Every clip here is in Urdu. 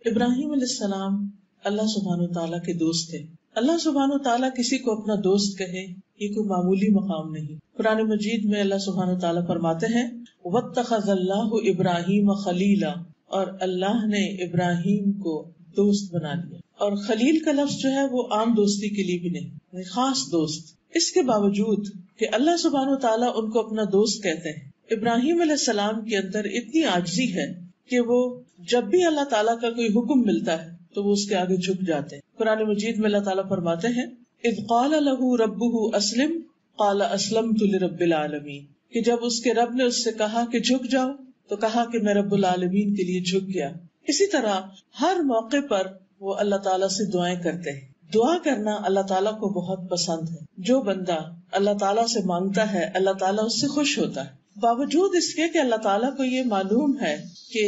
ابراہیم علیہ السلام اللہ سبحانہ وتعالیٰ کے دوست تھے. اللہ سبحانہ وتعالیٰ کسی کو اپنا دوست کہے یہ کوئی معمولی مقام نہیں. قرآن مجید میں اللہ سبحانہ وتعالیٰ فرماتے ہیں وَاتَّخَذَ اللَّهُ إِبْرَاهِيمَ خَلِيلًا، اور اللہ نے ابراہیم کو دوست بنا لیا. اور خلیل کا لفظ جو ہے وہ عام دوستی کے لیے بھی نہیں، خاص دوست. اس کے باوجود کہ اللہ سبحانہ وتعالیٰ ان کو اپنا دوست کہتے ہیں، ابراہیم علیہ السلام کے اندر اتنی عاجزی ہے کہ وہ جب بھی اللہ تعالیٰ کا کوئی حکم ملتا ہے تو وہ اس کے آگے جھک جاتے ہیں. قرآن مجید میں اللہ تعالیٰ فرماتے ہیں اذ قال له ربه اسلم قال اسلمت لرب العالمین، کہ جب اس کے رب نے اس سے کہا کہ جھک جاؤ تو کہا کہ میں رب العالمین کے لیے جھک گیا. اسی طرح ہر موقع پر وہ اللہ تعالیٰ سے دعائیں کرتے ہیں. دعا کرنا اللہ تعالیٰ کو بہت پسند ہے. جو بندہ اللہ تعالیٰ سے مانگتا ہے اللہ تعالیٰ اس سے خوش ہوتا ہے، باوجود اس کے کہ اللہ تعالیٰ کو یہ معلوم ہے کہ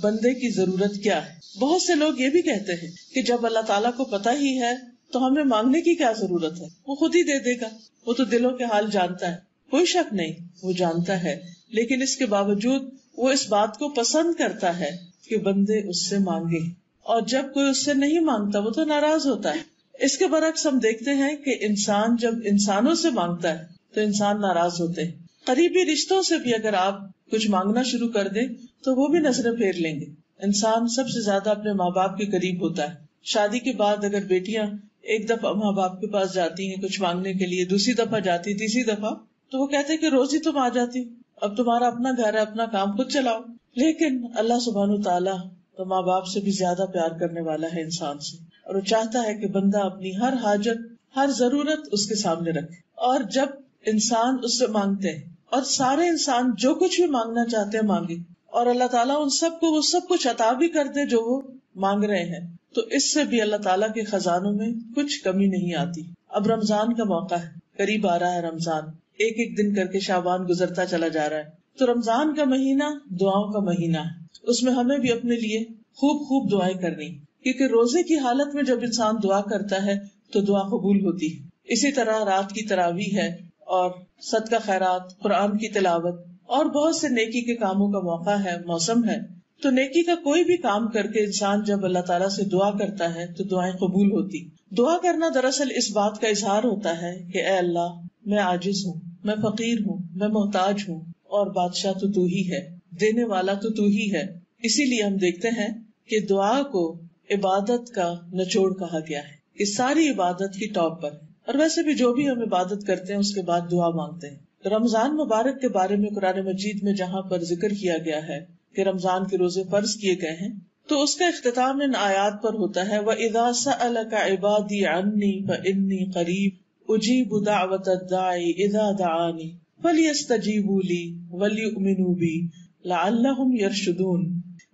بندے کی ضرورت کیا ہے. بہت سے لوگ یہ بھی کہتے ہیں کہ جب اللہ تعالیٰ کو پتہ ہی ہے تو ہمیں مانگنے کی کیا ضرورت ہے، وہ خود ہی دے دے گا، وہ تو دلوں کے حال جانتا ہے. کوئی شک نہیں وہ جانتا ہے، لیکن اس کے باوجود وہ اس بات کو پسند کرتا ہے کہ بندے اس سے مانگے، اور جب کوئی اس سے نہیں مانگتا وہ تو ناراض ہوتا ہے. اس کے برعکس ہم دیکھتے ہیں کہ انسان جب انسانوں سے مانگتا ہے تو انسان ناراض ہوتے ہیں. قریبی رشتوں سے بھی اگر آپ کچھ مانگنا شروع کر دیں تو وہ بھی نظریں پھیر لیں گے. انسان سب سے زیادہ اپنے ماں باپ کے قریب ہوتا ہے. شادی کے بعد اگر بیٹیاں ایک دفعہ ماں باپ کے پاس جاتی ہیں کچھ مانگنے کے لیے، دوسری دفعہ جاتی، تیسری دفعہ، تو وہ کہتے ہیں کہ روز ہی تم آ جاتی، اب تمہارا اپنا گھر ہے، اپنا کام خود چلاؤ. لیکن اللہ سبحانہ تعالیٰ تو ماں باپ سے بھی زیادہ پیار کرنے والا ہے انسان سے، اور وہ چاہتا ہے کہ بندہ اپنی ہر حاجت، ہر ضرورت اس کے سامنے رکھے. اور جب انسان اس سے مانگتے ہیں، اور سارے انسان جو کچھ بھی مانگنا چاہتے ہیں مانگے، اور اللہ تعالیٰ ان سب کو وہ سب کچھ عطا بھی کر دے جو وہ مانگ رہے ہیں، تو اس سے بھی اللہ تعالیٰ کے خزانوں میں کچھ کمی نہیں آتی. اب رمضان کا موقع ہے، قریب آ رہا ہے رمضان، ایک ایک دن کر کے شعبان گزرتا چلا جا رہا ہے. تو رمضان کا مہینہ دعاؤں کا مہینہ ہے. اس میں ہمیں بھی اپنے لیے خوب دعائیں کرنی، کیونکہ روزے کی حالت میں جب انسان دعا کرتا ہے تو دعا قبول ہوتی ہے. اسی طرح رات کی تراویح ہے، اور صدقہ خیرات، قرآن کی تلاوت، اور بہت سے نیکی کے کاموں کا موقع ہے، موسم ہے. تو نیکی کا کوئی بھی کام کر کے انسان جب اللہ تعالیٰ سے دعا کرتا ہے تو دعائیں قبول ہوتی. دعا کرنا دراصل اس بات کا اظہار ہوتا ہے کہ اے اللہ، میں عاجز ہوں، میں فقیر ہوں، میں محتاج ہوں، اور بادشاہ تو ہی ہے، دینے والا تو ہی ہے. اسی لیے ہم دیکھتے ہیں کہ دعا کو عبادت کا نچوڑ کہا گیا ہے، کہ ساری عبادت کی ٹاپ پر ہے. اور ویسے بھی جو بھی ہم عبادت کرتے ہیں اس کے بعد دعا مانگتے ہیں. رمضان مبارک کے بارے میں قرآن مجید میں جہاں پر ذکر کیا گیا ہے کہ رمضان کے روزے فرض کیے گئے ہیں، تو اس کا اختتام ان آیات پر ہوتا ہے وَإِذَا سَأَلَكَ عِبَادِي عَنِّي فَإِنِّي قَرِيبٌ أُجِيبُ دَعْوَةَ الدَّاعِ إِذَا دَعَانِ فَلْيَسْتَجِيبُوا لِي وَلْيُؤْمِنُوا بِي لَعَلَّهُمْ يَرْشُدُونَ.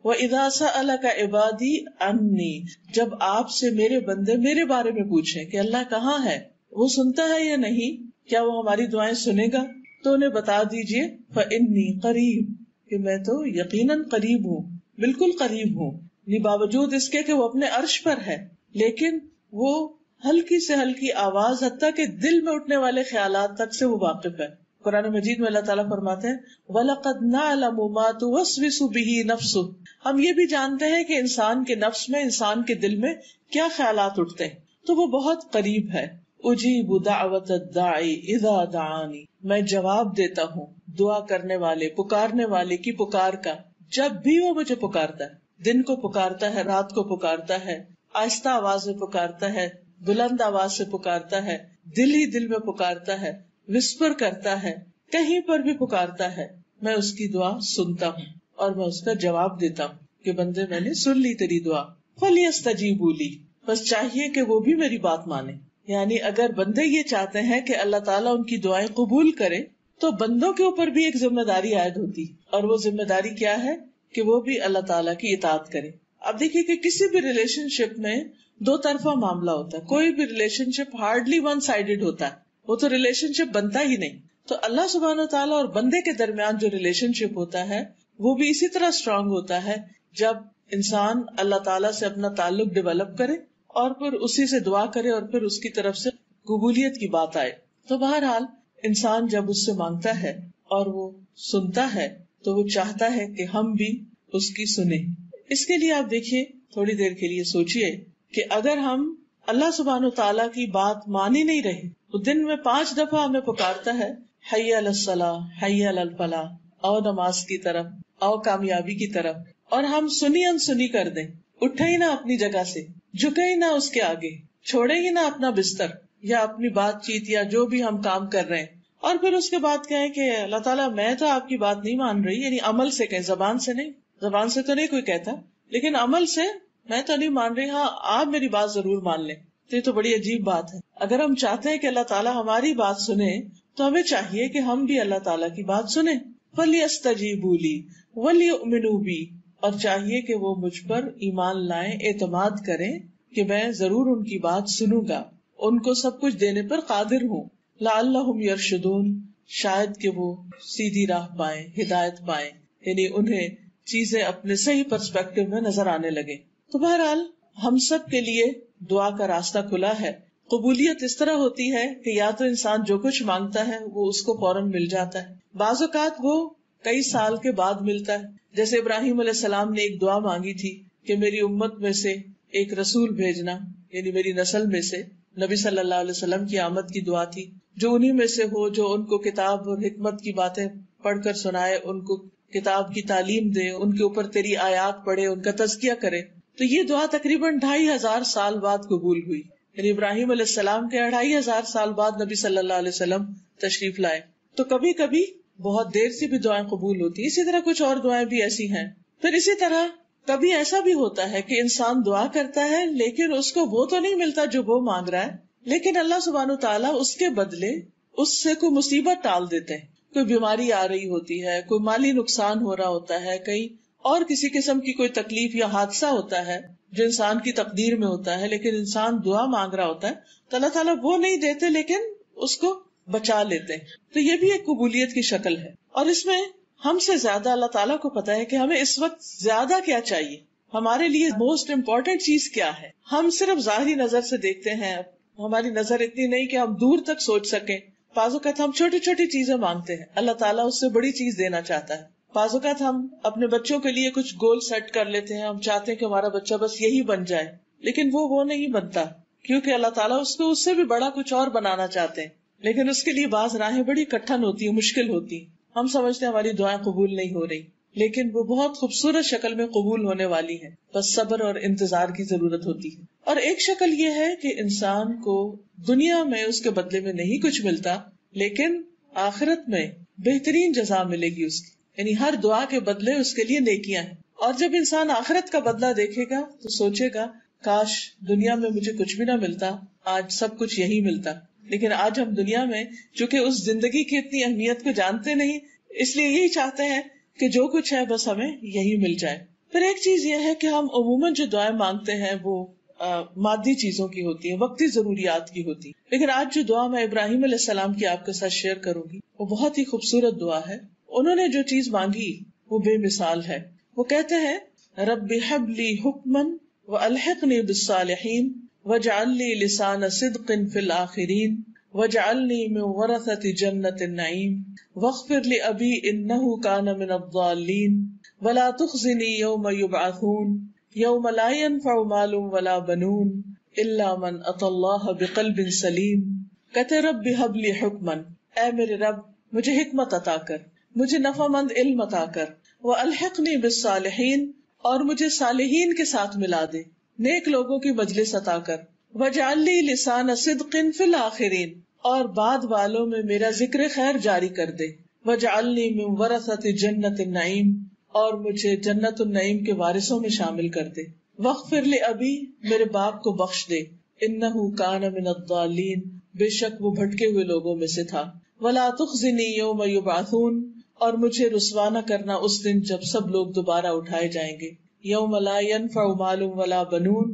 وَإِذَا سَأَلَكَ عِبَادِي عَنِّي، جب آپ سے میرے بندے میرے بارے میں پوچھیں کہ اللہ کہاں ہے، وہ سنتا ہے یا نہیں، کیا وہ ہماری دعائیں سنے گا، تو انہیں بتا دیجئے فَإِنِّي قَرِيبٌ، کہ میں تو یقیناً قریب ہوں، بالکل قریب ہوں. باوجود اس کے کہ وہ اپنے عرش پر ہے، لیکن وہ ہلکی سے ہلکی آواز حتیٰ کہ دل میں اٹھنے والے خیالات تک سے وہ واقف ہے. قرآن مجید میں اللہ تعالیٰ فرماتے ہیں وَلَقَدْ نَعْلَمُ مَا تُوَسْوِسُ بِهِ نَفْسُهُ، ہم یہ بھی جانتے ہیں کہ انسان کے نفس میں، انسان کے دل میں کیا خیالات اٹھتے ہیں، تو وہ بہت قریب ہے. اجیب دعوت الداعی اذا دعانی، میں جواب دیتا ہوں دعا کرنے والے، پکارنے والے کی پکار کا جب بھی وہ مجھے پکارتا ہے. دن کو پکارتا ہے، رات کو پکارتا ہے، آہستہ آواز میں پکارتا ہے، بلند آواز سے پکارتا ہے، دل ہی دل میں پکارتا ہے، وسپر کرتا ہے، کہیں پر بھی پکارتا ہے. میں اس کی دعا سنتا ہوں اور میں اس کا جواب دیتا ہوں کہ بندے میں نے سن لی تیری دعا. فَلْيَسْتَجِيبُوا لِي، بس چاہیے کہ وہ بھی میری بات مانے. یعنی اگر بندے یہ چاہتے ہیں کہ اللہ تعالیٰ ان کی دعائیں قبول کرے تو بندوں کے اوپر بھی ایک ذمہ داری عائد ہوتی، اور وہ ذمہ داری کیا ہے کہ وہ بھی اللہ تعالیٰ کی اطاعت کرے. اب دیکھیے کہ کسی بھی ریلیشن شپ میں دو طرفہ معاملہ ہوتا ہے. کوئی بھی ریلیشن شپ ہارڈلی ون سائیڈڈ ہوتا ہے، وہ تو ریلیشن شپ بنتا ہی نہیں. تو اللہ سبحانہ تعالیٰ اور بندے کے درمیان جو ریلیشن شپ ہوتا ہے وہ بھی اسی طرح اسٹرانگ ہوتا ہے جب انسان اللہ تعالیٰ سے اپنا تعلق ڈیولپ کرے اور پھر اسی سے دعا کرے اور پھر اس کی طرف سے قبولیت کی بات آئے. تو بہرحال انسان جب اس سے مانگتا ہے اور وہ سنتا ہے تو وہ چاہتا ہے کہ ہم بھی اس کی سنیں. اس کے لیے آپ دیکھیے تھوڑی دیر کے لیے سوچئے کہ اگر ہم اللہ سبحانہ تعالیٰ کی بات مان ہی نہیں رہے، وہ دن میں 5 دفعہ ہمیں پکارتا ہے حی علی الصلاۃ، حی علی الفلاح، آؤ نماز کی طرف، آؤ کامیابی کی طرف، اور ہم سنی انسنی کر دیں، اٹھے ہی نہ اپنی جگہ سے، جھکے ہی نہ اس کے آگے، چھوڑے ہی نہ اپنا بستر یا اپنی بات چیت یا جو بھی ہم کام کر رہے ہیں، اور پھر اس کے بعد کہیں کہ اللہ تعالیٰ میں تو آپ کی بات نہیں مان رہی، یعنی عمل سے کہیں، زبان سے نہیں، زبان سے تو نہیں کوئی کہتا، لیکن عمل سے میں تو نہیں مان رہی، ہاں آپ میری بات ضرور مان لیں. تو یہ تو بڑی عجیب بات ہے. اگر ہم چاہتے ہیں کہ اللہ تعالیٰ ہماری بات سنے تو ہمیں چاہیے کہ ہم بھی اللہ تعالیٰ کی بات سنیں. فَلْيَسْتَجِيبُوا لِي وَلْيُؤْمِنُوا بِي، اور چاہیے کہ وہ مجھ پر ایمان لائیں، اعتماد کریں کہ میں ضرور ان کی بات سنوں گا، ان کو سب کچھ دینے پر قادر ہوں. لَعَلَّهُمْ يَرْشُدُونَ، شاید کہ وہ سیدھی راہ پائیں، ہدایت پائیں، یعنی انہیں چیزیں اپنے صحیح پرسپیکٹو میں نظر آنے لگے. تو بہرحال ہم سب کے لیے دعا کا راستہ کھلا ہے. قبولیت اس طرح ہوتی ہے کہ یا تو انسان جو کچھ مانگتا ہے وہ اس کو فوراً مل جاتا ہے، بعض اوقات وہ کئی سال کے بعد ملتا ہے. جیسے ابراہیم علیہ السلام نے ایک دعا مانگی تھی کہ میری امت میں سے ایک رسول بھیجنا، یعنی میری نسل میں سے. نبی صلی اللہ علیہ وسلم کی آمد کی دعا تھی، جو انہی میں سے ہو جو ان کو کتاب اور حکمت کی باتیں پڑھ کر سنائے، ان کو کتاب کی تعلیم دے، ان کے اوپر تیری آیات پڑھے، ان کا تزکیہ کرے. تو یہ دعا تقریباً 2500 سال بعد قبول ہوئی، یعنی ابراہیم علیہ السلام کے 2500 سال بعد نبی صلی اللہ علیہ وسلم تشریف لائے. تو کبھی کبھی بہت دیر سے بھی دعائیں قبول ہوتی، اسی طرح کچھ اور دعائیں بھی ایسی ہیں. پھر اسی طرح کبھی ایسا بھی ہوتا ہے کہ انسان دعا کرتا ہے لیکن اس کو وہ تو نہیں ملتا جو وہ مانگ رہا ہے، لیکن اللہ سبحانہ تعالیٰ اس کے بدلے اس سے کوئی مصیبت ٹال دیتے ہیں. کوئی بیماری آ رہی ہوتی ہے، کوئی مالی نقصان ہو رہا ہوتا ہے، کہیں اور کسی قسم کی کوئی تکلیف یا حادثہ ہوتا ہے جو انسان کی تقدیر میں ہوتا ہے، لیکن انسان دعا مانگ رہا ہوتا ہے تو اللہ تعالیٰ وہ نہیں دیتے لیکن اس کو بچا لیتے ہیں. تو یہ بھی ایک قبولیت کی شکل ہے. اور اس میں ہم سے زیادہ اللہ تعالیٰ کو پتا ہے کہ ہمیں اس وقت زیادہ کیا چاہیے، ہمارے لیے موسٹ امپورٹنٹ چیز کیا ہے. ہم صرف ظاہری نظر سے دیکھتے ہیں، ہماری نظر اتنی نہیں کہ ہم دور تک سوچ سکیں. بعض اوقات ہم چھوٹی چھوٹی چیزیں مانگتے ہیں، اللہ تعالیٰ اس سے بڑی چیز دینا چاہتا ہے. بعض اوقات ہم اپنے بچوں کے لیے کچھ گول سیٹ کر لیتے ہیں، ہم چاہتے ہیں کہ ہمارا بچہ بس یہی بن جائے، لیکن وہ نہیں بنتا، کیونکہ اللہ تعالیٰ اس کو اس سے بھی بڑا کچھ اور بنانا چاہتے ہیں. لیکن اس کے لیے بعض راہیں بڑی کٹھن ہوتی ہیں، مشکل ہوتی ہیں. ہم سمجھتے ہیں ہماری دعائیں قبول نہیں ہو رہی، لیکن وہ بہت خوبصورت شکل میں قبول ہونے والی ہے، بس صبر اور انتظار کی ضرورت ہوتی ہے. اور ایک شکل یہ ہے کہ انسان کو دنیا میں اس کے بدلے میں نہیں کچھ ملتا، لیکن آخرت میں بہترین جزا ملے گی اس کی، یعنی ہر دعا کے بدلے اس کے لیے نیکیاں ہیں. اور جب انسان آخرت کا بدلہ دیکھے گا تو سوچے گا کاش دنیا میں مجھے کچھ بھی نہ ملتا، آج سب کچھ یہی ملتا. لیکن آج ہم دنیا میں چونکہ اس زندگی کی اتنی اہمیت کو جانتے نہیں، اس لیے یہی چاہتے ہیں کہ جو کچھ ہے بس ہمیں یہی مل جائے. پھر ایک چیز یہ ہے کہ ہم عموماً جو دعائیں مانگتے ہیں وہ مادی چیزوں کی ہوتی ہیں، وقتی ضروریات کی ہوتی ہیں. لیکن آج جو دعا میں ابراہیم علیہ السلام کی آپ کے ساتھ شیئر کروں گی وہ بہت ہی خوبصورت دعا ہے. انہوں نے جو چیز مانگی وہ بے مثال ہے. وہ کہتے ہیں رب ہب لی حکما والحقنی بالصالحین واجعل لی لسان صدق فی الآخرین واجعلنی من ورثۃ جنۃ النعیم واغفر لأبی انہ کان من الضالین ولا تخزنی یوم یبعثون یوم لا ينفع مال ولا بنون الا من اتى اللہ بقلب سلیم. کہتے رب ہب لی حکما، اے میرے رب مجھے حکمت عطا کر، مجھے نفع مند علم عطا کر، والحقنی بالصالحین اور مجھے صالحین کے ساتھ ملا دے، نیک لوگوں کی مجلس عطا کر، واجعل لی لسان صدق فی الآخرین اور بعد والوں میں میرا ذکر خیر جاری کر دے، واجعلنی من ورثۃ جنۃ النعیم اور مجھے جنت النعیم کے وارثوں میں شامل کر دے، واغفر لأبی میرے باپ کو بخش دے، انہ کان من الضالین بے شک وہ بھٹکے ہوئے لوگوں میں سے تھا، ولا تخزنی یوم یبعثون اور مجھے رسوا نہ کرنا اس دن جب سب لوگ دوبارہ اٹھائے جائیں گے، یوم لا ينفع مال ولا بنون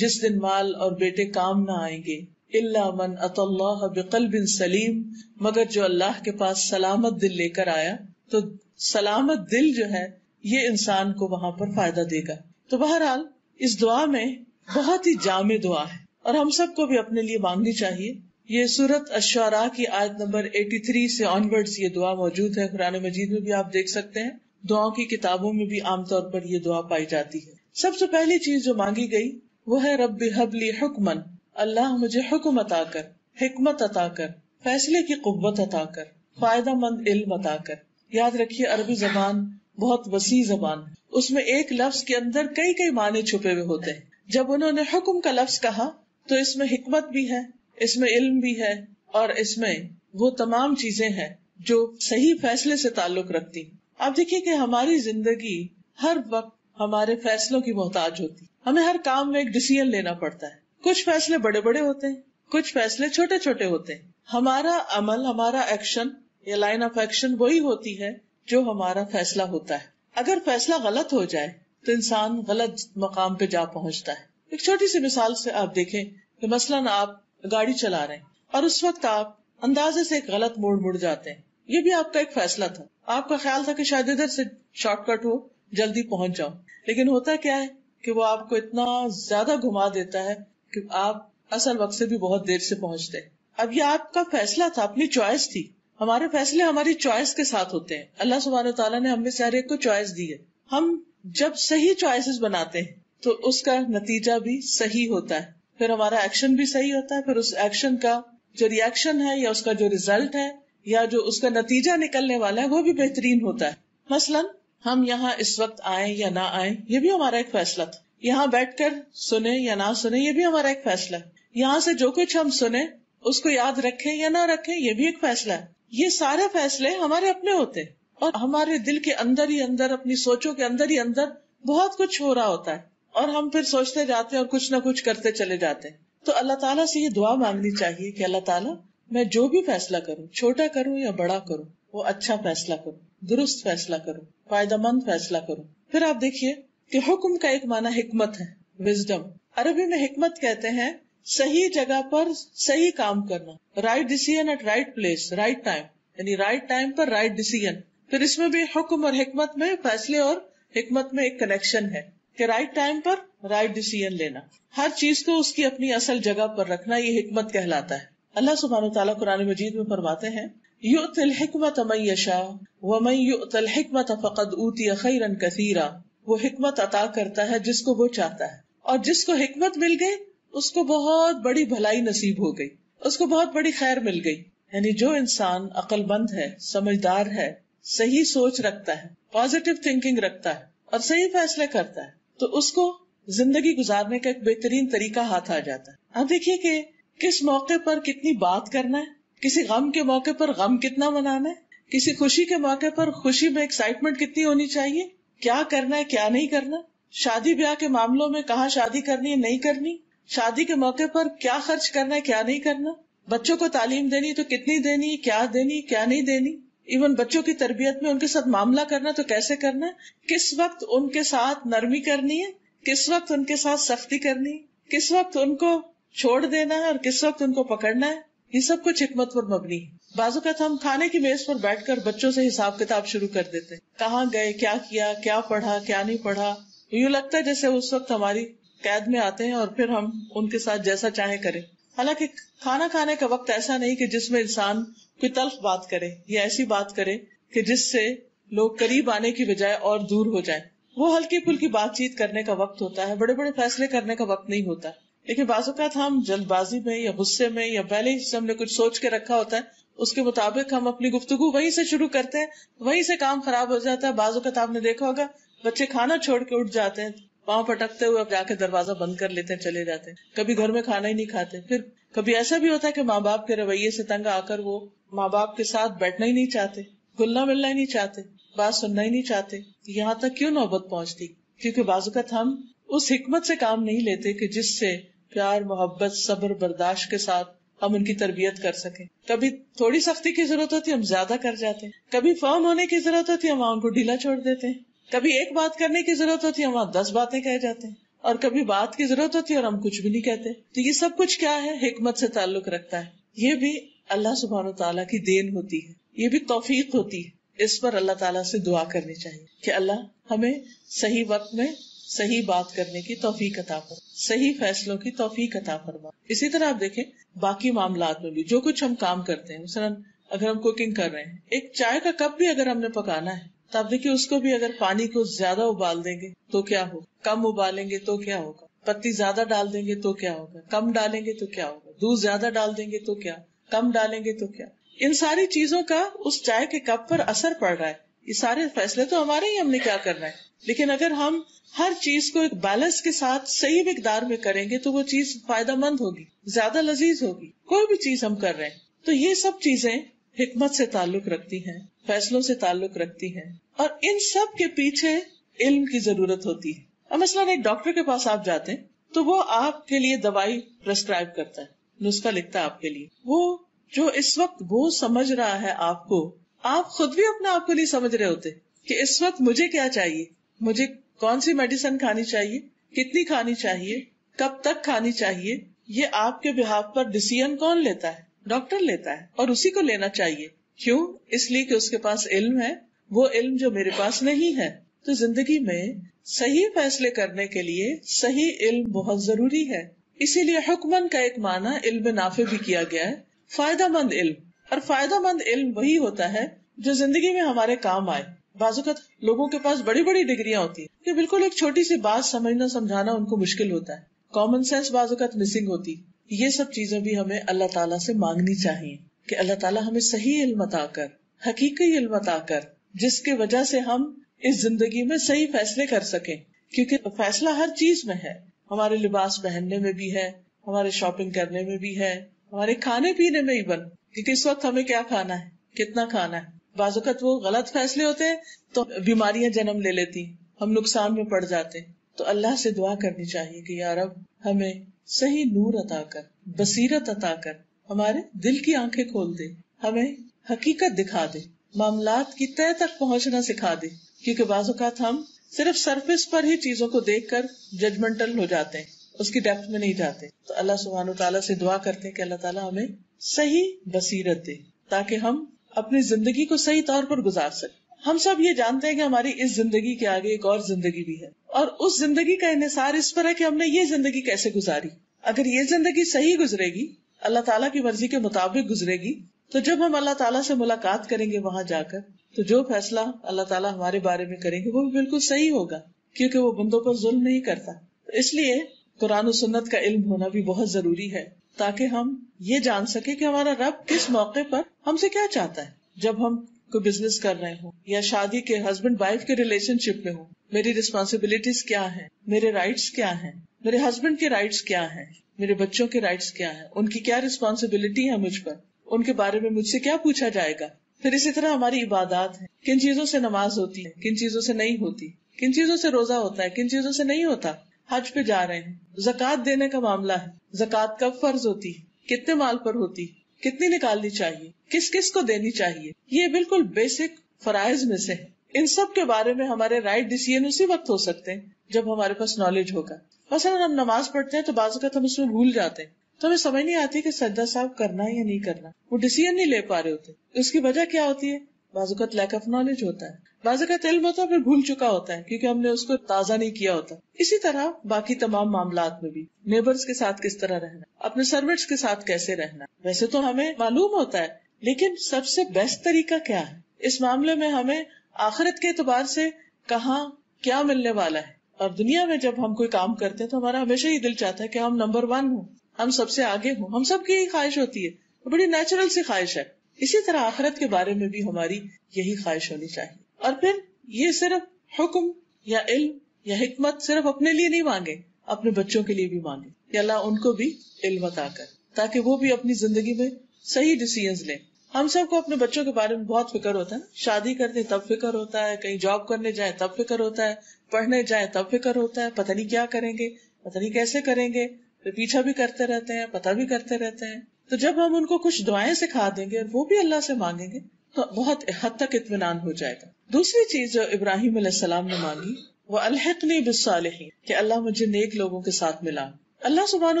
جس دن مال اور بیٹے کام نہ آئیں گے، الا من اتى اللہ بقلب سلیم مگر جو اللہ کے پاس سلامت دل لے کر آیا. تو سلامت دل جو ہے یہ انسان کو وہاں پر فائدہ دے گا. تو بہرحال اس دعا میں بہت ہی جامع دعا ہے اور ہم سب کو بھی اپنے لیے مانگنی چاہیے. یہ سورۃ الشعراء کی آیت نمبر 83 سے آنورڈز یہ دعا موجود ہے. قرآن مجید میں بھی آپ دیکھ سکتے ہیں، دعاؤں کی کتابوں میں بھی عام طور پر یہ دعا پائی جاتی ہے. سب سے پہلی چیز جو مانگی گئی وہ ہے رب ہب لی حکمن، اللہ مجھے حکم عطا کر، حکمت عطا کر، فیصلے کی قوت عطا کر، فائدہ مند علم عطا کر۔ یاد رکھیے عربی زبان بہت وسیع زبان ہے، اس میں ایک لفظ کے اندر کئی کئی معنی چھپے ہوئے ہوتے ہیں۔ جب انہوں نے حکم کا لفظ کہا تو اس میں حکمت بھی ہے، اس میں علم بھی ہے، اور اس میں وہ تمام چیزیں ہیں جو صحیح فیصلے سے تعلق رکھتی۔ آپ دیکھیے کہ ہماری زندگی ہر وقت ہمارے فیصلوں کی محتاج ہوتی، ہمیں ہر کام میں ایک ڈیسیژن لینا پڑتا ہے۔ کچھ فیصلے بڑے بڑے ہوتے ہیں، کچھ فیصلے چھوٹے چھوٹے ہوتے ہیں۔ ہمارا عمل، ہمارا ایکشن یا لائن آف ایکشن وہی ہوتی ہے جو ہمارا فیصلہ ہوتا ہے۔ اگر فیصلہ غلط ہو جائے تو انسان غلط مقام پہ جا پہنچتا ہے۔ ایک چھوٹی سی مثال سے آپ دیکھیں کہ مثلاً آپ گاڑی چلا رہے ہیں اور اس وقت آپ اندازے سے ایک غلط موڑ مڑ جاتے ہیں، یہ بھی آپ کا ایک فیصلہ تھا، آپ کا خیال تھا کہ شاید ادھر سے شارٹ کٹ ہو، جلدی پہنچ جاؤ، لیکن ہوتا کیا ہے کہ وہ آپ کو اتنا زیادہ گھما دیتا ہے کہ آپ اصل وقت سے بھی بہت دیر سے پہنچتے ہیں۔ اب یہ آپ کا فیصلہ تھا، اپنی چوائس تھی۔ ہمارے فیصلے ہماری چوائس کے ساتھ ہوتے ہیں۔ اللہ سبحانہ وتعالیٰ نے ہم میں سے ہر ایک کو چوائس دی ہے۔ ہم جب صحیح چوائسز بناتے ہیں تو اس کا نتیجہ بھی صحیح ہوتا ہے، پھر ہمارا ایکشن بھی صحیح ہوتا ہے، پھر اس ایکشن کا جو ری ایکشن ہے یا اس کا جو ریزلٹ ہے یا جو اس کا نتیجہ نکلنے والا ہے وہ بھی بہترین ہوتا ہے۔ مثلاً ہم یہاں اس وقت آئیں یا نہ آئیں یہ بھی ہمارا ایک فیصلہ تھا، یہاں بیٹھ کر سنیں یا نہ سنیں یہ بھی ہمارا ایک فیصلہ ہے، یہاں سے جو کچھ ہم سنیں اس کو یاد رکھیں یا نہ رکھیں یہ بھی ایک فیصلہ ہے۔ یہ سارے فیصلے ہمارے اپنے ہوتے ہیں اور ہمارے دل کے اندر ہی اندر، اپنی سوچوں کے اندر ہی اندر بہت کچھ ہو رہا ہوتا ہے اور ہم پھر سوچتے جاتے ہیں اور کچھ نہ کچھ کرتے چلے جاتے ہیں۔ تو اللہ تعالیٰ سے یہ دعا مانگنی چاہیے کہ اللہ تعالیٰ میں جو بھی فیصلہ کروں، چھوٹا کروں یا بڑا کروں، وہ اچھا فیصلہ کروں، درست فیصلہ کروں، فائدہ مند فیصلہ کروں۔ پھر آپ دیکھیے کہ حکم کا ایک معنی حکمت ہے، وزڈم۔ عربی میں حکمت کہتے ہیں صحیح جگہ پر صحیح کام کرنا، right decision at right place, right time, یعنی رائٹ ٹائم پر رائٹ ڈیسیژن۔ پھر اس میں بھی حکم اور حکمت میں، فیصلے اور حکمت میں ایک کنیکشن ہے کہ رائٹ ٹائم پر رائٹ ڈیسیژن لینا، ہر چیز کو اس کی اپنی اصل جگہ پر رکھنا، یہ حکمت کہلاتا ہے۔ اللہ سبحانہ وتعالیٰ قرآن مجید میں فرماتے ہیں یؤتی الحکمت من یشاء ومن یؤت الحکمت فقد اوتی خیرا کثیرا، وہ حکمت عطا کرتا ہے جس کو وہ چاہتا ہے، اور جس کو حکمت مل گئی اس کو بہت بڑی بھلائی نصیب ہو گئی، اس کو بہت بڑی خیر مل گئی۔ یعنی جو انسان عقل مند ہے، سمجھدار ہے، صحیح سوچ رکھتا ہے، پازیٹیو تھنکنگ رکھتا ہے اور صحیح فیصلے کرتا ہے تو اس کو زندگی گزارنے کا ایک بہترین طریقہ ہاتھ آ جاتا ہے۔ اب دیکھیے کہ کس موقع پر کتنی بات کرنا ہے، کسی غم کے موقع پر غم کتنا منانا ہے، کسی خوشی کے موقع پر خوشی میں ایکسائٹمنٹ کتنی ہونی چاہیے، کیا کرنا ہے کیا نہیں کرنا، شادی بیاہ کے معاملوں میں کہاں شادی کرنی ہے نہیں کرنی، شادی کے موقع پر کیا خرچ کرنا ہے کیا نہیں کرنا، بچوں کو تعلیم دینی تو کتنی دینی، کیا دینی کیا نہیں دینی، ایون بچوں کی تربیت میں ان کے ساتھ معاملہ کرنا تو کیسے کرنا ہے، کس وقت ان کے ساتھ نرمی کرنی ہے، کس وقت ان کے ساتھ سختی کرنی ہے، کس وقت ان کو چھوڑ دینا ہے اور کس وقت ان کو پکڑنا ہے، یہ سب کچھ حکمت پر مبنی ہے۔ بعض اوقات ہم کھانے کی میز پر بیٹھ کر بچوں سے حساب کتاب شروع کر دیتے ہیں، کہاں گئے، کیا کیا، کیا پڑھا، کیا نہیں پڑھا، یوں لگتا ہے جیسے اس وقت ہماری قید میں آتے ہیں اور پھر ہم ان کے ساتھ جیسا چاہیں کریں۔ حالانکہ کھانا کھانے کا وقت ایسا نہیں کہ جس میں انسان کوئی تلخ بات کرے یا ایسی بات کرے کہ جس سے لوگ قریب آنے کی بجائے اور دور ہو جائیں۔ وہ ہلکی پھلکی بات چیت کرنے کا وقت ہوتا ہے، بڑے بڑے فیصلے کرنے کا وقت نہیں ہوتا۔ لیکن بعض اوقات ہم جلد بازی میں یا غصے میں یا پہلے ہی ہم نے کچھ سوچ کے رکھا ہوتا ہے اس کے مطابق ہم اپنی گفتگو وہیں سے شروع کرتے ہیں، وہیں سے کام خراب ہو جاتا ہے۔ بعض اوقات آپ نے دیکھا ہوگا بچے کھانا چھوڑ کے اٹھ جاتے ہیں، پاؤں پٹکتے ہوئے اب جا کے دروازہ بند کر لیتے ہیں، چلے جاتے ہیں، کبھی گھر میں کھانا ہی نہیں کھاتے۔ پھر کبھی ایسا بھی ہوتا ہے کہ ماں باپ کے رویے سے تنگ آ کر وہ ماں باپ کے ساتھ بیٹھنا ہی نہیں چاہتے، گلنا ملنا ہی نہیں چاہتے، بات سننا ہی نہیں چاہتے۔ یہاں تک کیوں نوبت پہنچتی؟ کیونکہ بعض اوقات ہم اس حکمت سے کام نہیں لیتے کہ جس سے پیار، محبت، صبر، برداشت کے ساتھ ہم ان کی تربیت کر سکیں۔ کبھی تھوڑی سختی کی ضرورت ہوتی ہے ہم زیادہ کر جاتے ہیں، کبھی فرم ہونے کی ضرورت ہوتی ہے ہم ان کو ڈھیلا چھوڑ دیتے ہیں، کبھی ایک بات کرنے کی ضرورت ہوتی ہے ہم 10 باتیں کہہ جاتے ہیں، اور کبھی بات کی ضرورت ہوتی ہے اور ہم کچھ بھی نہیں کہتے۔ تو یہ سب کچھ کیا ہے؟ حکمت سے تعلق رکھتا ہے۔ یہ بھی اللہ سبحانہ وتعالیٰ کی دین ہوتی ہے، یہ بھی توفیق ہوتی ہے۔ اس پر اللہ تعالیٰ سے دعا کرنی چاہیے کہ اللہ ہمیں صحیح وقت میں صحیح بات کرنے کی توفیق عطا فرما، صحیح فیصلوں کی توفیق عطا فرما۔ اسی طرح آپ دیکھیں باقی معاملات میں بھی جو کچھ ہم کام کرتے ہیں، مثلاً اگر ہم کوکنگ کر رہے ہیں، ایک چائے کا کپ بھی اگر ہم نے پکانا ہے تو آپ دیکھیے اس کو بھی اگر پانی کو زیادہ ابال دیں گے تو کیا ہوگا، کم ابالیں گے تو کیا ہوگا، پتی زیادہ ڈال دیں گے تو کیا ہوگا، کم ڈالیں گے تو کیا ہوگا، دودھ زیادہ ڈال دیں گے تو کیا، کم ڈالیں گے تو کیا. ان ساری چیزوں کا اس چائے کے کپ پر اثر پڑ رہا ہے. یہ سارے فیصلے تو ہمارے ہی، ہم نے کیا کرنا ہے. لیکن اگر ہم ہر چیز کو ایک بیلنس کے ساتھ صحیح مقدار میں کریں گے تو وہ چیز فائدہ مند ہوگی، زیادہ لذیذ ہوگی. کوئی بھی چیز ہم کر رہے ہیں تو یہ سب چیزیں حکمت سے تعلق رکھتی ہیں، فیصلوں سے تعلق رکھتی ہیں، اور ان سب کے پیچھے علم کی ضرورت ہوتی ہے. اب مثلاً ایک ڈاکٹر کے پاس آپ جاتے ہیں تو وہ آپ کے لیے دوائی پرسکرائب کرتا ہے، نسخہ لکھتا ہے آپ کے لیے. وہ جو اس وقت وہ سمجھ رہا ہے آپ کو، آپ خود بھی اپنے آپ کو نہیں سمجھ رہے ہوتے کہ اس وقت مجھے کیا چاہیے، مجھے کون سی میڈیسن کھانی چاہیے، کتنی کھانی چاہیے، کب تک کھانی چاہیے. یہ آپ کے بہاف پر ڈیسیژن کون لیتا ہے؟ ڈاکٹر لیتا ہے، اور اسی کو لینا چاہیے. کیوں؟ اس لیے کہ اس کے پاس علم ہے، وہ علم جو میرے پاس نہیں ہے. تو زندگی میں صحیح فیصلے کرنے کے لیے صحیح علم بہت ضروری ہے. اسی لیے حکمن کا ایک معنی علم نافع بھی کیا گیا ہے، فائدہ مند علم. اور فائدہ مند علم وہی ہوتا ہے جو زندگی میں ہمارے کام آئے. بعض اوقات لوگوں کے پاس بڑی بڑی ڈگریاں ہوتی ہیں کہ بالکل ایک چھوٹی سی بات سمجھنا سمجھانا ان کو مشکل ہوتا ہے. کامن سینس بعض اوقات مسنگ ہوتی. یہ سب چیزیں بھی ہمیں اللہ تعالیٰ سے مانگنی چاہیے کہ اللہ تعالیٰ ہمیں صحیح علم عطا کر، حقیقی علم عطا کر، جس کی وجہ سے ہم اس زندگی میں صحیح فیصلے کر سکیں. کیونکہ فیصلہ ہر چیز میں ہے، ہمارے لباس پہننے میں بھی ہے، ہمارے شاپنگ کرنے میں بھی ہے، ہمارے کھانے پینے میں ایون کہ اس وقت ہمیں کیا کھانا ہے، کتنا کھانا ہے. بعض اوقات وہ غلط فیصلے ہوتے ہیں تو بیماریاں جنم لے لیتی، ہم نقصان میں پڑ جاتے. تو اللہ سے دعا کرنی چاہیے کہ یا رب ہمیں صحیح نور عطا کر، بصیرت عطا کر، ہمارے دل کی آنکھیں کھول دے، ہمیں حقیقت دکھا دے، معاملات کی تہہ تک پہنچنا سکھا دے. کیونکہ بعض اوقات ہم صرف سرفیس پر ہی چیزوں کو دیکھ کر ججمنٹل ہو جاتے ہیں، اس کی ڈیپتھ میں نہیں جاتے. تو اللہ سبحانہ وتعالیٰ سے دعا کرتے ہیں کہ اللہ تعالیٰ ہمیں صحیح بصیرت دے تاکہ ہم اپنی زندگی کو صحیح طور پر گزار سکیں. ہم سب یہ جانتے ہیں کہ ہماری اس زندگی کے آگے ایک اور زندگی بھی ہے، اور اس زندگی کا انحصار اس پر ہے کہ ہم نے یہ زندگی کیسے گزاری. اگر یہ زندگی صحیح گزرے گی، اللہ تعالیٰ کی مرضی کے مطابق گزرے گی، تو جب ہم اللہ تعالیٰ سے ملاقات کریں گے وہاں جا کر، تو جو فیصلہ اللہ تعالیٰ ہمارے بارے میں کریں گے وہ بھی بالکل صحیح ہوگا، کیونکہ وہ بندوں پر ظلم نہیں کرتا. اس لیے قرآن و سنت کا علم ہونا بھی بہت ضروری ہے تاکہ ہم یہ جان سکیں کہ ہمارا رب کس موقع پر ہم سے کیا چاہتا ہے. جب ہم کوئی بزنس کر رہے ہوں یا شادی کے ہسبینڈ وائف کے ریلیشن شپ میں ہوں، میری ریسپانسبلٹیز کیا ہیں، میرے رائٹس کیا ہیں، میرے ہسبینڈ کے رائٹس کیا ہیں، میرے بچوں کے رائٹس کیا ہیں، ان کی کیا ریسپانسبلٹی ہے مجھ پر، ان کے بارے میں مجھ سے کیا پوچھا جائے گا. پھر اسی طرح ہماری عبادات ہیں، کن چیزوں سے نماز ہوتی ہے، کن چیزوں سے نہیں ہوتی، کن چیزوں سے روزہ ہوتا ہے، کن چیزوں سے نہیں ہوتا. حج پہ جا رہے ہیں، زکوٰۃ دینے کا معاملہ ہے، زکوٰۃ کب فرض ہوتی، کتنے مال پر ہوتی، کتنی نکالنی چاہیے، کس کس کو دینی چاہیے. یہ بالکل بیسک فرائض میں سے ہے. ان سب کے بارے میں ہمارے رائٹ ڈیسیژن اسی وقت ہو سکتے ہیں جب ہمارے پاس نالج ہوگا. مثلا ہم نماز پڑھتے ہیں تو بعض اوقات ہم اس میں بھول جاتے ہیں، تو ہمیں سمجھ نہیں آتی کہ سجدہ صاحب کرنا ہے یا نہیں کرنا، وہ ڈیسیژن نہیں لے پا رہے ہوتے. اس کی وجہ کیا ہوتی ہے؟ بعض اوقات لیک آف نالج ہوتا ہے، بعض اوقات علم ہوتا ہے پھر بھول چکا ہوتا ہے کیونکہ ہم نے اس کو تازہ نہیں کیا ہوتا. اسی طرح باقی تمام معاملات میں بھی، نیبرز کے ساتھ کس طرح رہنا، اپنے سروینٹس کے ساتھ کیسے رہنا، ویسے تو ہمیں معلوم ہوتا ہے، لیکن سب سے بیسٹ طریقہ کیا ہے اس معاملے میں؟ ہمیں آخرت کے اعتبار سے کہاں کیا ملنے والا ہے. اور دنیا میں جب ہم کوئی کام کرتے ہیں تو ہمارا ہمیشہ ہی دل چاہتا ہے کہ ہم نمبر 1 ہوں، ہم سب سے آگے ہوں. ہم سب کی یہی خواہش ہوتی ہے، بڑی نیچرل سی خواہش ہے. اسی طرح آخرت کے بارے میں بھی ہماری یہی خواہش ہونی چاہیے. اور پھر یہ صرف حکم یا علم یا حکمت صرف اپنے لیے نہیں مانگے، اپنے بچوں کے لیے بھی مانگے کہ اللہ ان کو بھی علم عطا کر تاکہ وہ بھی اپنی زندگی میں صحیح ڈیسیژنز لیں. ہم سب کو اپنے بچوں کے بارے میں بہت فکر ہوتا ہے، شادی کرتے تب فکر ہوتا ہے، کہیں جاب کرنے جائیں تب فکر ہوتا ہے، پڑھنے جائیں تب فکر ہوتا ہے، پتہ نہیں کیا کریں گے، پتہ نہیں کیسے کریں گے، پھر پیچھا بھی کرتے رہتے ہیں، پتہ بھی کرتے رہتے ہیں. تو جب ہم ان کو کچھ دعائیں سکھا دیں گے اور وہ بھی اللہ سے مانگیں گے تو بہت حد تک اطمینان ہو جائے گا. دوسری چیز جو ابراہیم علیہ السلام نے مانگی وہ الحقنی بالصالحین، کہ اللہ مجھے نیک لوگوں کے ساتھ ملا. اللہ سبحانہ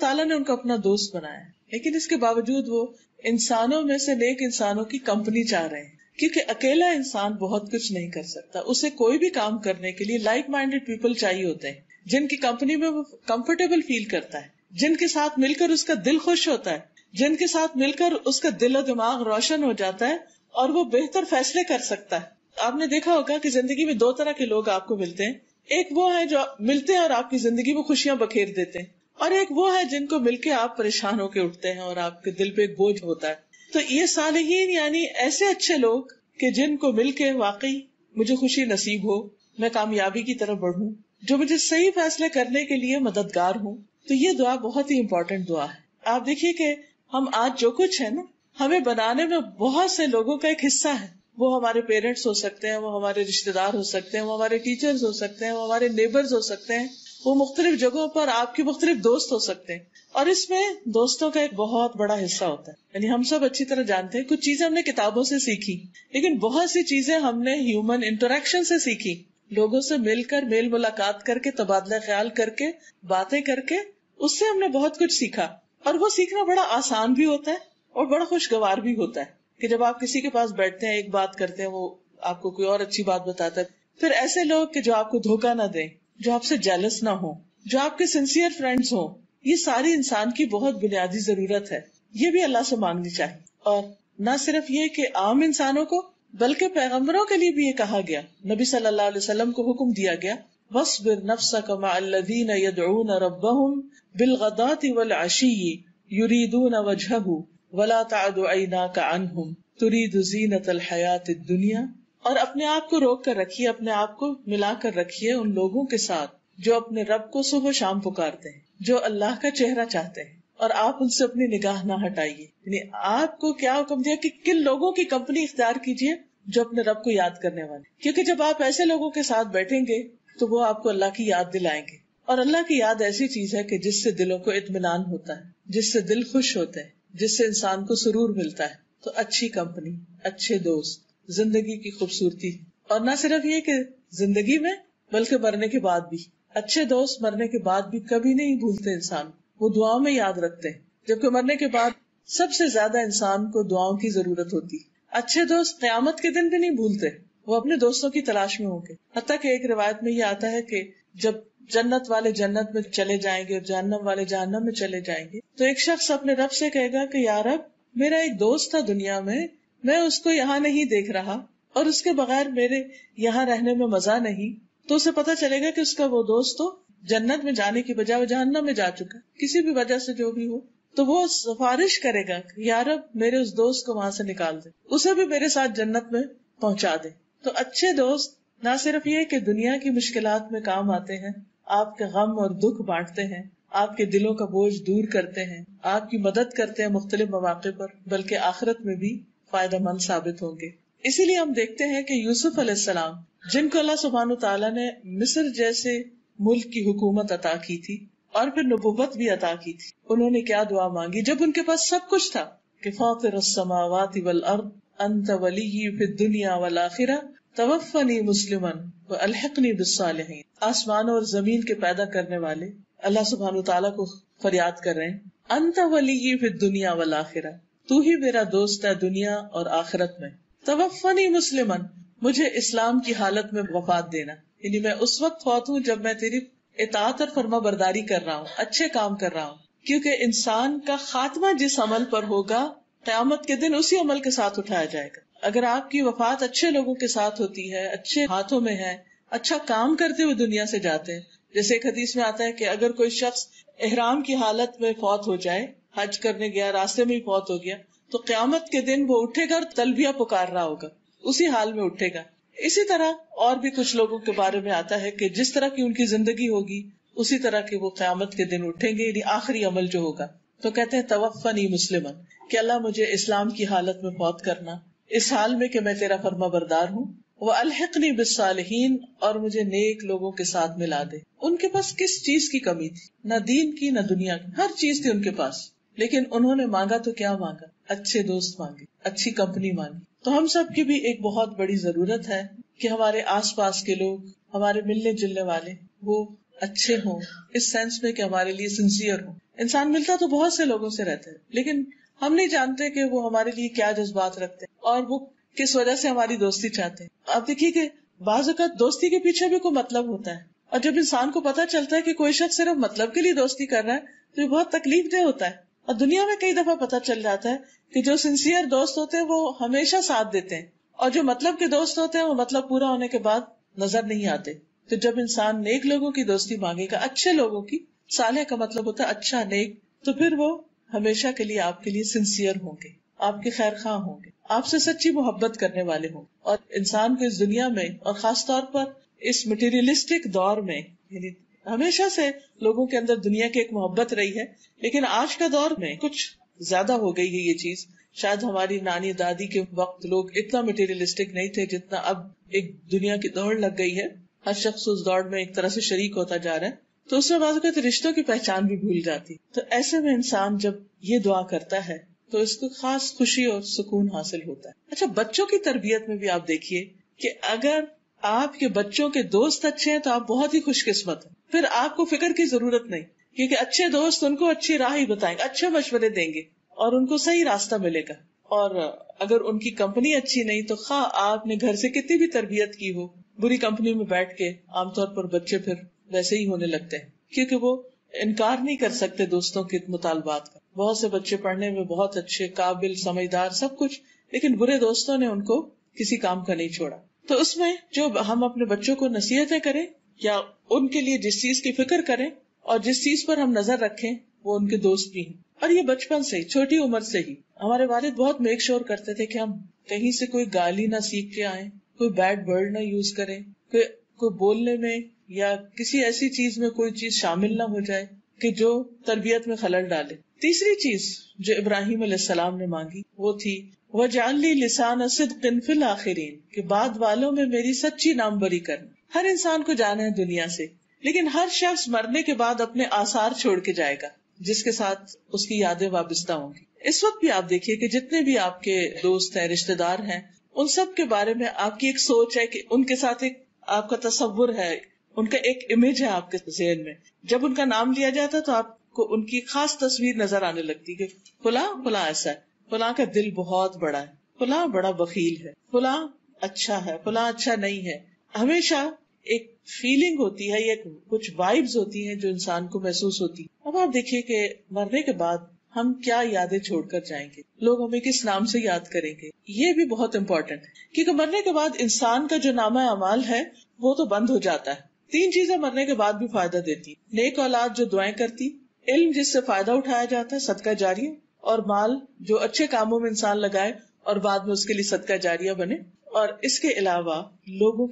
تعالیٰ نے ان کو اپنا دوست بنایا، لیکن اس کے باوجود وہ انسانوں میں سے نیک انسانوں کی کمپنی چاہ رہے ہیں، کیونکہ اکیلا انسان بہت کچھ نہیں کر سکتا. اسے کوئی بھی کام کرنے کے لیے لائک مائنڈیڈ پیپل چاہیے ہوتے ہیں، جن کی کمپنی میں وہ کمفرٹیبل فیل کرتا ہے، جن کے ساتھ مل کر اس کا دل خوش ہوتا ہے، جن کے ساتھ مل کر اس کا دل و دماغ روشن ہو جاتا ہے اور وہ بہتر فیصلے کر سکتا ہے. آپ نے دیکھا ہوگا کہ زندگی میں 2 طرح کے لوگ آپ کو ملتے ہیں. ایک وہ ہے جو ملتے ہیں اور آپ کی زندگی میں خوشیاں بکھیر دیتے ہیں، اور ایک وہ ہے جن کو مل کے آپ پریشان ہو کے اٹھتے ہیں اور آپ کے دل پہ ایک بوجھ ہوتا ہے. تو یہ صالحین یعنی ایسے اچھے لوگ کہ جن کو مل کے واقعی مجھے خوشی نصیب ہو، میں کامیابی کی طرف بڑھوں، جو مجھے صحیح فیصلے کرنے کے لیے مددگار ہوں. تو یہ دعا بہت ہی امپورٹنٹ دعا ہے. آپ دیکھیے کہ ہم آج جو کچھ ہے نا، ہمیں بنانے میں بہت سے لوگوں کا ایک حصہ ہے. وہ ہمارے پیرنٹس ہو سکتے ہیں، وہ ہمارے رشتے دار ہو سکتے ہیں، وہ ہمارے ٹیچرز ہو سکتے ہیں، وہ ہمارے نیبرز ہو سکتے ہیں، وہ مختلف جگہوں پر آپ کے مختلف دوست ہو سکتے ہیں. اور اس میں دوستوں کا ایک بہت بڑا حصہ ہوتا ہے. یعنی ہم سب اچھی طرح جانتے ہیں کچھ چیزیں ہم نے کتابوں سے سیکھی، لیکن بہت سی چیزیں ہم نے ہیومن انٹریکشن سے سیکھی. لوگوں سے مل کر، میل ملاقات کر کے، تبادلہ خیال کر کے، باتیں کر کے، اس سے ہم نے بہت کچھ سیکھا. اور وہ سیکھنا بڑا آسان بھی ہوتا ہے اور بڑا خوشگوار بھی ہوتا ہے کہ جب آپ کسی کے پاس بیٹھتے ہیں، ایک بات کرتے ہیں، وہ آپ کو کوئی اور اچھی بات بتاتا ہے. پھر ایسے لوگ کہ جو آپ کو دھوکہ نہ دیں، جو آپ سے جیلس نہ ہوں، جو آپ کے سنسیئر فرینڈز ہوں، یہ ساری انسان کی بہت بنیادی ضرورت ہے. یہ بھی اللہ سے مانگنی چاہیے. اور نہ صرف یہ کہ عام انسانوں کو، بلکہ پیغمبروں کے لیے بھی یہ کہا گیا. نبی صلی اللہ علیہ وسلم کو حکم دیا گیا وَاصْبِرْ نَفْسَكَ مَعَ الَّذِينَ يَدْعُونَ رَبَّهُمْ بِالْغَدَاةِ وَالْعَشِيِّ يُرِيدُونَ وَجْهَهُ وَلَا تَعْدُ عَيْنَاكَ عَنْهُمْ تُرِيدُ زِينَةَ الْحَيَاةِ الدُّنْيَا. اور اپنے آپ کو روک کر رکھیے، اپنے آپ کو ملا کر رکھیے ان لوگوں کے ساتھ جو اپنے رب کو صبح و شام پکارتے ہیں، جو اللہ کا چہرہ چاہتے ہیں، اور آپ ان سے اپنی نگاہ نہ ہٹائیے. یعنی آپ کو کیا حکم دیا کہ کن لوگوں کی کمپنی اختیار کیجیے؟ جو اپنے رب کو یاد کرنے والے. کیونکہ جب آپ ایسے لوگوں کے ساتھ بیٹھیں گے تو وہ آپ کو اللہ کی یاد دلائیں گے. اور اللہ کی یاد ایسی چیز ہے کہ جس سے دلوں کو اطمینان ہوتا ہے، جس سے دل خوش ہوتے ہیں، جس سے انسان کو سرور ملتا ہے. تو اچھی کمپنی، اچھے دوست زندگی کی خوبصورتی. اور نہ صرف یہ کہ زندگی میں، بلکہ مرنے کے بعد بھی. اچھے دوست مرنے کے بعد بھی کبھی نہیں بھولتے انسان، وہ دعاؤں میں یاد رکھتے ہیں. جبکہ مرنے کے بعد سب سے زیادہ انسان کو دعاؤں کی ضرورت ہوتی. اچھے دوست قیامت کے دن بھی نہیں بھولتے، وہ اپنے دوستوں کی تلاش میں ہوں گے. حتیٰ کہ ایک روایت میں یہ آتا ہے کہ جب جنت والے جنت میں چلے جائیں گے اور جہنم والے جہنم میں چلے جائیں گے تو ایک شخص اپنے رب سے کہے گا کہ یا رب، میرا ایک دوست تھا دنیا میں اس کو یہاں نہیں دیکھ رہا اور اس کے بغیر میرے یہاں رہنے میں مزہ نہیں. تو اسے پتا چلے گا کہ اس کا وہ دوست تو جنت میں جانے کی بجائے وہ جہنم میں جا چکا، کسی بھی وجہ سے جو بھی ہو. تو وہ سفارش کرے گا کہ یا رب، میرے اس دوست کو وہاں سے نکال دے، اسے بھی میرے ساتھ جنت میں پہنچا دے. تو اچھے دوست نہ صرف یہ کہ دنیا کی مشکلات میں کام آتے ہیں، آپ کے غم اور دکھ بانٹتے ہیں، آپ کے دلوں کا بوجھ دور کرتے ہیں، آپ کی مدد کرتے ہیں مختلف مواقع پر، بلکہ آخرت میں بھی فائدہ مند ثابت ہوں گے. اسی لیے ہم دیکھتے ہیں کہ یوسف علیہ السلام، جن کو اللہ سبحانہ تعالیٰ نے مصر جیسے ملک کی حکومت عطا کی تھی اور پھر نبوت بھی عطا کی تھی، انہوں نے کیا دعا مانگی جب ان کے پاس سب کچھ تھا کہ فاطر السماوات والارض انت ولی فی الدنیا والآخرہ توفنی مسلما والحقنی بالصالحین. آسمانوں اور زمین کے پیدا کرنے والے اللہ سبحانہ تعالیٰ کو فریاد کر رہے ہیں، انت ولی فی الدنیا والآخرہ، تو ہی میرا دوست ہے دنیا اور آخرت میں. توفنی مسلما، مجھے اسلام کی حالت میں وفات دینا، یعنی میں اس وقت فوت ہوں جب میں تیری اطاعت اور فرما برداری کر رہا ہوں، اچھے کام کر رہا ہوں. کیونکہ انسان کا خاتمہ جس عمل پر ہوگا قیامت کے دن اسی عمل کے ساتھ اٹھایا جائے گا. اگر آپ کی وفات اچھے لوگوں کے ساتھ ہوتی ہے، اچھے ہاتھوں میں ہے، اچھا کام کرتے ہوئے دنیا سے جاتے ہیں. جیسے ایک حدیث میں آتا ہے کہ اگر کوئی شخص احرام کی حالت میں فوت ہو جائے، حج کرنے گیا، راستے میں ہی فوت ہو گیا، تو قیامت کے دن وہ اٹھے گا اور تلبیہ پکار رہا ہوگا، اسی حال میں اٹھے گا. اسی طرح اور بھی کچھ لوگوں کے بارے میں آتا ہے کہ جس طرح کی ان کی زندگی ہوگی اسی طرح کے وہ قیامت کے دن اٹھیں گے، یعنی آخری عمل جو ہوگا. تو کہتے ہیں توفنی مسلمن، کہ اللہ مجھے اسلام کی حالت میں فوت کرنا، اس حال میں کہ میں تیرا فرما بردار ہوں. وَأَلْحِقْنِي بِالصَّالِحِينَ، اور مجھے نیک لوگوں کے ساتھ ملا دے. ان کے پاس کس چیز کی کمی تھی؟ نہ دین کی نہ دنیا کی، ہر چیز تھی ان کے پاس، لیکن انہوں نے مانگا تو کیا مانگا؟ اچھے دوست مانگے، اچھی کمپنی مانگی. تو ہم سب کی بھی ایک بہت بڑی ضرورت ہے کہ ہمارے آس پاس کے لوگ، ہمارے ملنے جلنے والے، وہ اچھے ہوں، اس سینس میں کہ ہمارے لیے سنسیئر ہوں. انسان ملتا تو بہت سے لوگوں سے رہتا ہے، لیکن ہم نہیں جانتے کہ وہ ہمارے لیے کیا جذبات رکھتے ہیں اور وہ کس وجہ سے ہماری دوستی چاہتے ہیں. آپ دیکھیے کہ بعض اوقات دوستی کے پیچھے بھی کوئی مطلب ہوتا ہے، اور جب انسان کو پتا چلتا ہے کہ کوئی شخص صرف مطلب کے لیے دوستی کر رہا ہے تو یہ بہت تکلیف دہ ہوتا ہے. اور دنیا میں کئی دفعہ پتا چل جاتا ہے کہ جو سنسیئر دوست ہوتے ہیں وہ ہمیشہ ساتھ دیتے ہیں اور جو مطلب کے دوست ہوتے ہیں وہ مطلب پورا ہونے کے بعد نظر نہیں آتے. تو جب انسان نیک لوگوں کی دوستی مانگے گا، اچھے لوگوں کی، صالح کا مطلب ہوتا ہے اچھا، نیک، تو پھر وہ ہمیشہ کے لیے آپ کے لیے سنسیئر ہوں گے، آپ کے خیر خواہ ہوں گے، آپ سے سچی محبت کرنے والے ہوں. اور انسان کو اس دنیا میں اور خاص طور پر اس مٹیریلسٹک دور میں، یعنی ہمیشہ سے لوگوں کے اندر دنیا کی ایک محبت رہی ہے، لیکن آج کا دور میں کچھ زیادہ ہو گئی ہے یہ چیز. شاید ہماری نانی دادی کے وقت لوگ اتنا مٹیریلسٹک نہیں تھے جتنا اب ایک دنیا کی دوڑ لگ گئی ہے. ہر شخص اس دوڑ میں ایک طرح سے شریک ہوتا جا رہا ہے، تو اس میں بعض اوقات رشتوں کی پہچان بھی بھول جاتی. تو ایسے میں انسان جب یہ دعا کرتا ہے تو اس کو خاص خوشی اور سکون حاصل ہوتا ہے. اچھا، بچوں کی تربیت میں بھی آپ دیکھیے کہ اگر آپ کے بچوں کے دوست اچھے ہیں تو آپ بہت ہی خوش قسمت ہیں. پھر آپ کو فکر کی ضرورت نہیں، کیونکہ اچھے دوست ان کو اچھی راہ ہی بتائیں گے، اچھے مشورے دیں گے اور ان کو صحیح راستہ ملے گا. اور اگر ان کی کمپنی اچھی نہیں تو خواہ آپ نے گھر سے کتنی بھی تربیت کی ہو، بری کمپنی میں بیٹھ کے عام طور پر بچے پھر ویسے ہی ہونے لگتے ہیں، کیونکہ وہ انکار نہیں کر سکتے دوستوں کے مطالبات کا. بہت سے بچے پڑھنے میں بہت اچھے، قابل، سمجھدار، سب کچھ، لیکن برے دوستوں نے ان کو کسی کام کا نہیں چھوڑا. تو اس میں جو ہم اپنے بچوں کو نصیحتیں کریں یا ان کے لیے جس چیز کی فکر کریں اور جس چیز پر ہم نظر رکھیں وہ ان کے دوست بھی ہیں. اور یہ بچپن سے ہی، چھوٹی عمر سے ہی. ہمارے والد بہت میک شور کرتے تھے کہ ہم کہیں سے کوئی گالی نہ سیکھ کے آئیں، کوئی بیڈ ورڈ نہ یوز کریں، کوئی بولنے میں یا کسی ایسی چیز میں کوئی چیز شامل نہ ہو جائے کہ جو تربیت میں خلل ڈالے. تیسری چیز جو ابراہیم علیہ السلام نے مانگی وہ تھی وَاجْعَلْ لِي لِسَانَ صِدْقٍ فِي الْآخِرِينَ، کہ بعد والوں میں میری سچی نام بری کرنا. ہر انسان کو جانا ہے دنیا سے، لیکن ہر شخص مرنے کے بعد اپنے آثار چھوڑ کے جائے گا جس کے ساتھ اس کی یادیں وابستہ ہوں گی. اس وقت بھی آپ دیکھیے کہ جتنے بھی آپ کے دوست ہیں، رشتے دار ہیں، ان سب کے بارے میں آپ کی ایک سوچ ہے کہ ان کے ساتھ ایک آپ کا تصور ہے، ان کا ایک امیج ہے آپ کے ذہن میں. جب ان کا نام لیا جاتا تو آپ کو ان کی خاص تصویر نظر آنے لگتی کہ فلاں فلاں ایسا ہے، فلاں کا دل بہت بڑا ہے، فلاں بڑا بخیل ہے، فلاں اچھا ہے، فلاں اچھا نہیں ہے. ہمیشہ ایک فیلنگ ہوتی ہے یا کچھ وائبز ہوتی ہیں جو انسان کو محسوس ہوتی. اب آپ دیکھیے کہ مرنے کے بعد ہم کیا یادیں چھوڑ کر جائیں گے، لوگ ہمیں کس نام سے یاد کریں گے، یہ بھی بہت امپورٹنٹ ہے. کیونکہ مرنے کے بعد انسان کا جو نامہ اعمال ہے وہ تو بند ہو جاتا ہے. 3 چیزیں مرنے کے بعد بھی فائدہ دیتی: نیک اولاد جو دعائیں کرتی، علم جس سے فائدہ اٹھایا جاتا ہے، صدقہ جاریہ، اور مال جو اچھے کاموں میں انسان لگائے اور بعد میں اس کے لیے صدقہ جاریہ بنے. اور اس کے علاوہ لوگوں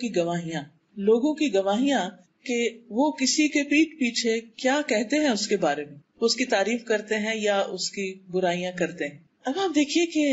کی گواہیاں کہ وہ کسی کے پیٹھ پیچھے کیا کہتے ہیں اس کے بارے میں، اس کی تعریف کرتے ہیں یا اس کی برائیاں کرتے ہیں. اب آپ دیکھیے کہ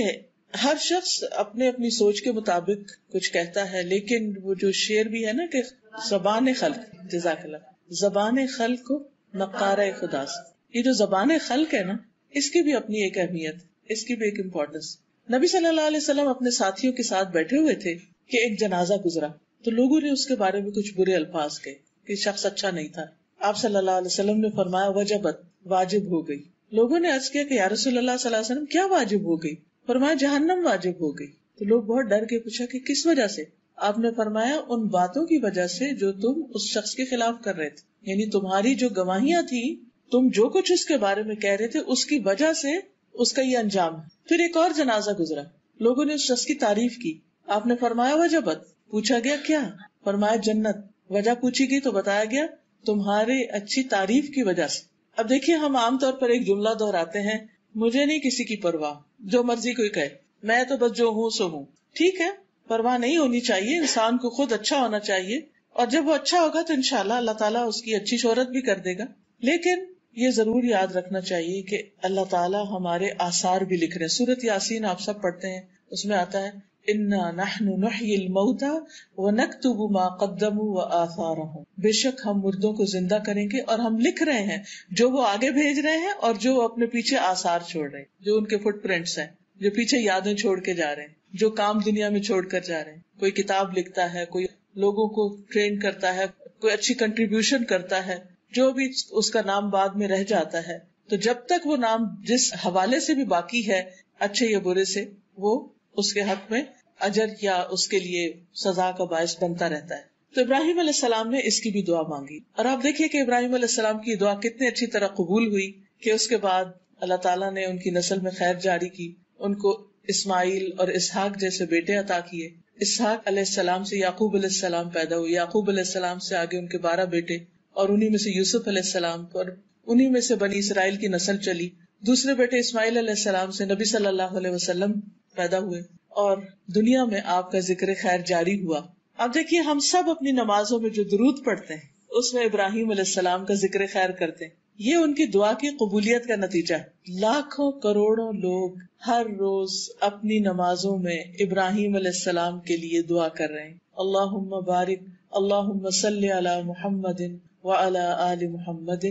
ہر شخص اپنے اپنی سوچ کے مطابق کچھ کہتا ہے، لیکن وہ جو شعر بھی ہے نا کہ زبان خلق، جزاک اللہ، زبان خلق کو نقارہ خدا سے. یہ جو زبان خلق ہے نا، اس کی بھی اپنی ایک اہمیت، اس کی بھی ایک امپورٹنس. نبی صلی اللہ علیہ وسلم اپنے ساتھیوں کے ساتھ بیٹھے ہوئے تھے کہ ایک جنازہ گزرا تو لوگوں نے اس کے بارے میں کچھ برے الفاظ کہے کہ شخص اچھا نہیں تھا. آپ صلی اللہ علیہ وسلم نے فرمایا وجبت، واجب ہو گئی. لوگوں نے عرض کیا کہ یا رسول اللہ صلی اللہ علیہ وسلم کیا واجب ہو گئی؟ فرمایا جہنم واجب ہو گئی. تو لوگ بہت ڈر کے پوچھا کہ کس وجہ سے؟ آپ نے فرمایا ان باتوں کی وجہ سے جو تم اس شخص کے خلاف کر رہے تھے، یعنی تمہاری جو گواہیاں تھی، تم جو کچھ اس کے بارے میں کہہ رہے تھے، اس کی وجہ سے اس کا یہ انجام ہے. پھر ایک اور جنازہ گزرا، لوگوں نے اس شخص کی تعریف کی. آپ نے فرمایا وجبت. پوچھا گیا کیا؟ فرمایا جنت. وجہ پوچھی گئی تو بتایا گیا تمہاری اچھی تعریف کی وجہ سے. اب دیکھیے ہم عام طور پر ایک جملہ دہراتے ہیں، مجھے نہیں کسی کی پرواہ، جو مرضی کوئی کہے، میں تو بس جو ہوں سو ہوں. ٹھیک ہے، پرواہ نہیں ہونی چاہیے، انسان کو خود اچھا ہونا چاہیے، اور جب وہ اچھا ہوگا تو انشاءاللہ اللہ تعالیٰ اس کی اچھی شہرت بھی کر دے گا. لیکن یہ ضرور یاد رکھنا چاہیے کہ اللہ تعالیٰ ہمارے آثار بھی لکھ رہے ہیں. سورۃ یاسین آپ سب پڑھتے ہیں، اس میں آتا ہے اِنَّا نَحْنُ نُحْيِي الْمَوْتَى وَنَكْتُبُ مَا قَدَّمُوا وَآثَارَهُمْ. بے شک ہم مردوں کو زندہ کریں گے اور ہم لکھ رہے ہیں جو وہ آگے بھیج رہے ہیں اور جو اپنے پیچھے آثار چھوڑ رہے ہیں، جو ان کے فٹ پرنٹس ہیں، جو پیچھے یادیں چھوڑ کے جا رہے ہیں، جو کام دنیا میں چھوڑ کر جا رہے ہیں. کوئی کتاب لکھتا ہے، کوئی لوگوں کو ٹرین کرتا ہے، کوئی اچھی کنٹریبیوشن کرتا ہے، جو بھی اس کا نام بعد میں رہ جاتا ہے. تو جب تک وہ نام جس حوالے سے بھی باقی ہے، اچھے یا برے سے، وہ اس کے حق میں اجر یا اس کے لیے سزا کا باعث بنتا رہتا ہے. تو ابراہیم علیہ السلام نے اس کی بھی دعا مانگی، اور آپ دیکھیے کہ ابراہیم علیہ السلام کی دعا کتنی اچھی طرح قبول ہوئی کہ اس کے بعد اللہ تعالیٰ نے ان کی نسل میں خیر جاری کی، ان کو اسماعیل اور اسحاق جیسے بیٹے عطا کیے. اسحاق علیہ السلام سے یعقوب علیہ السلام پیدا ہوئے، یعقوب علیہ السلام سے آگے ان کے 12 بیٹے، اور انہی میں سے یوسف علیہ السلام، اور انہی میں سے بنی اسرائیل کی نسل چلی. دوسرے بیٹے اسماعیل علیہ السلام سے نبی صلی اللہ علیہ وسلم پیدا ہوئے، اور دنیا میں آپ کا ذکر خیر جاری ہوا. اب دیکھیے ہم سب اپنی نمازوں میں جو درود پڑھتے ہیں اس میں ابراہیم علیہ السلام کا ذکر خیر کرتے ہیں. یہ ان کی دعا کی قبولیت کا نتیجہ ہے. لاکھوں کروڑوں لوگ ہر روز اپنی نمازوں میں ابراہیم علیہ السلام کے لیے دعا کر رہے ہیں. اللہم بارک، اللہم صلی علی محمد وعلی آل محمد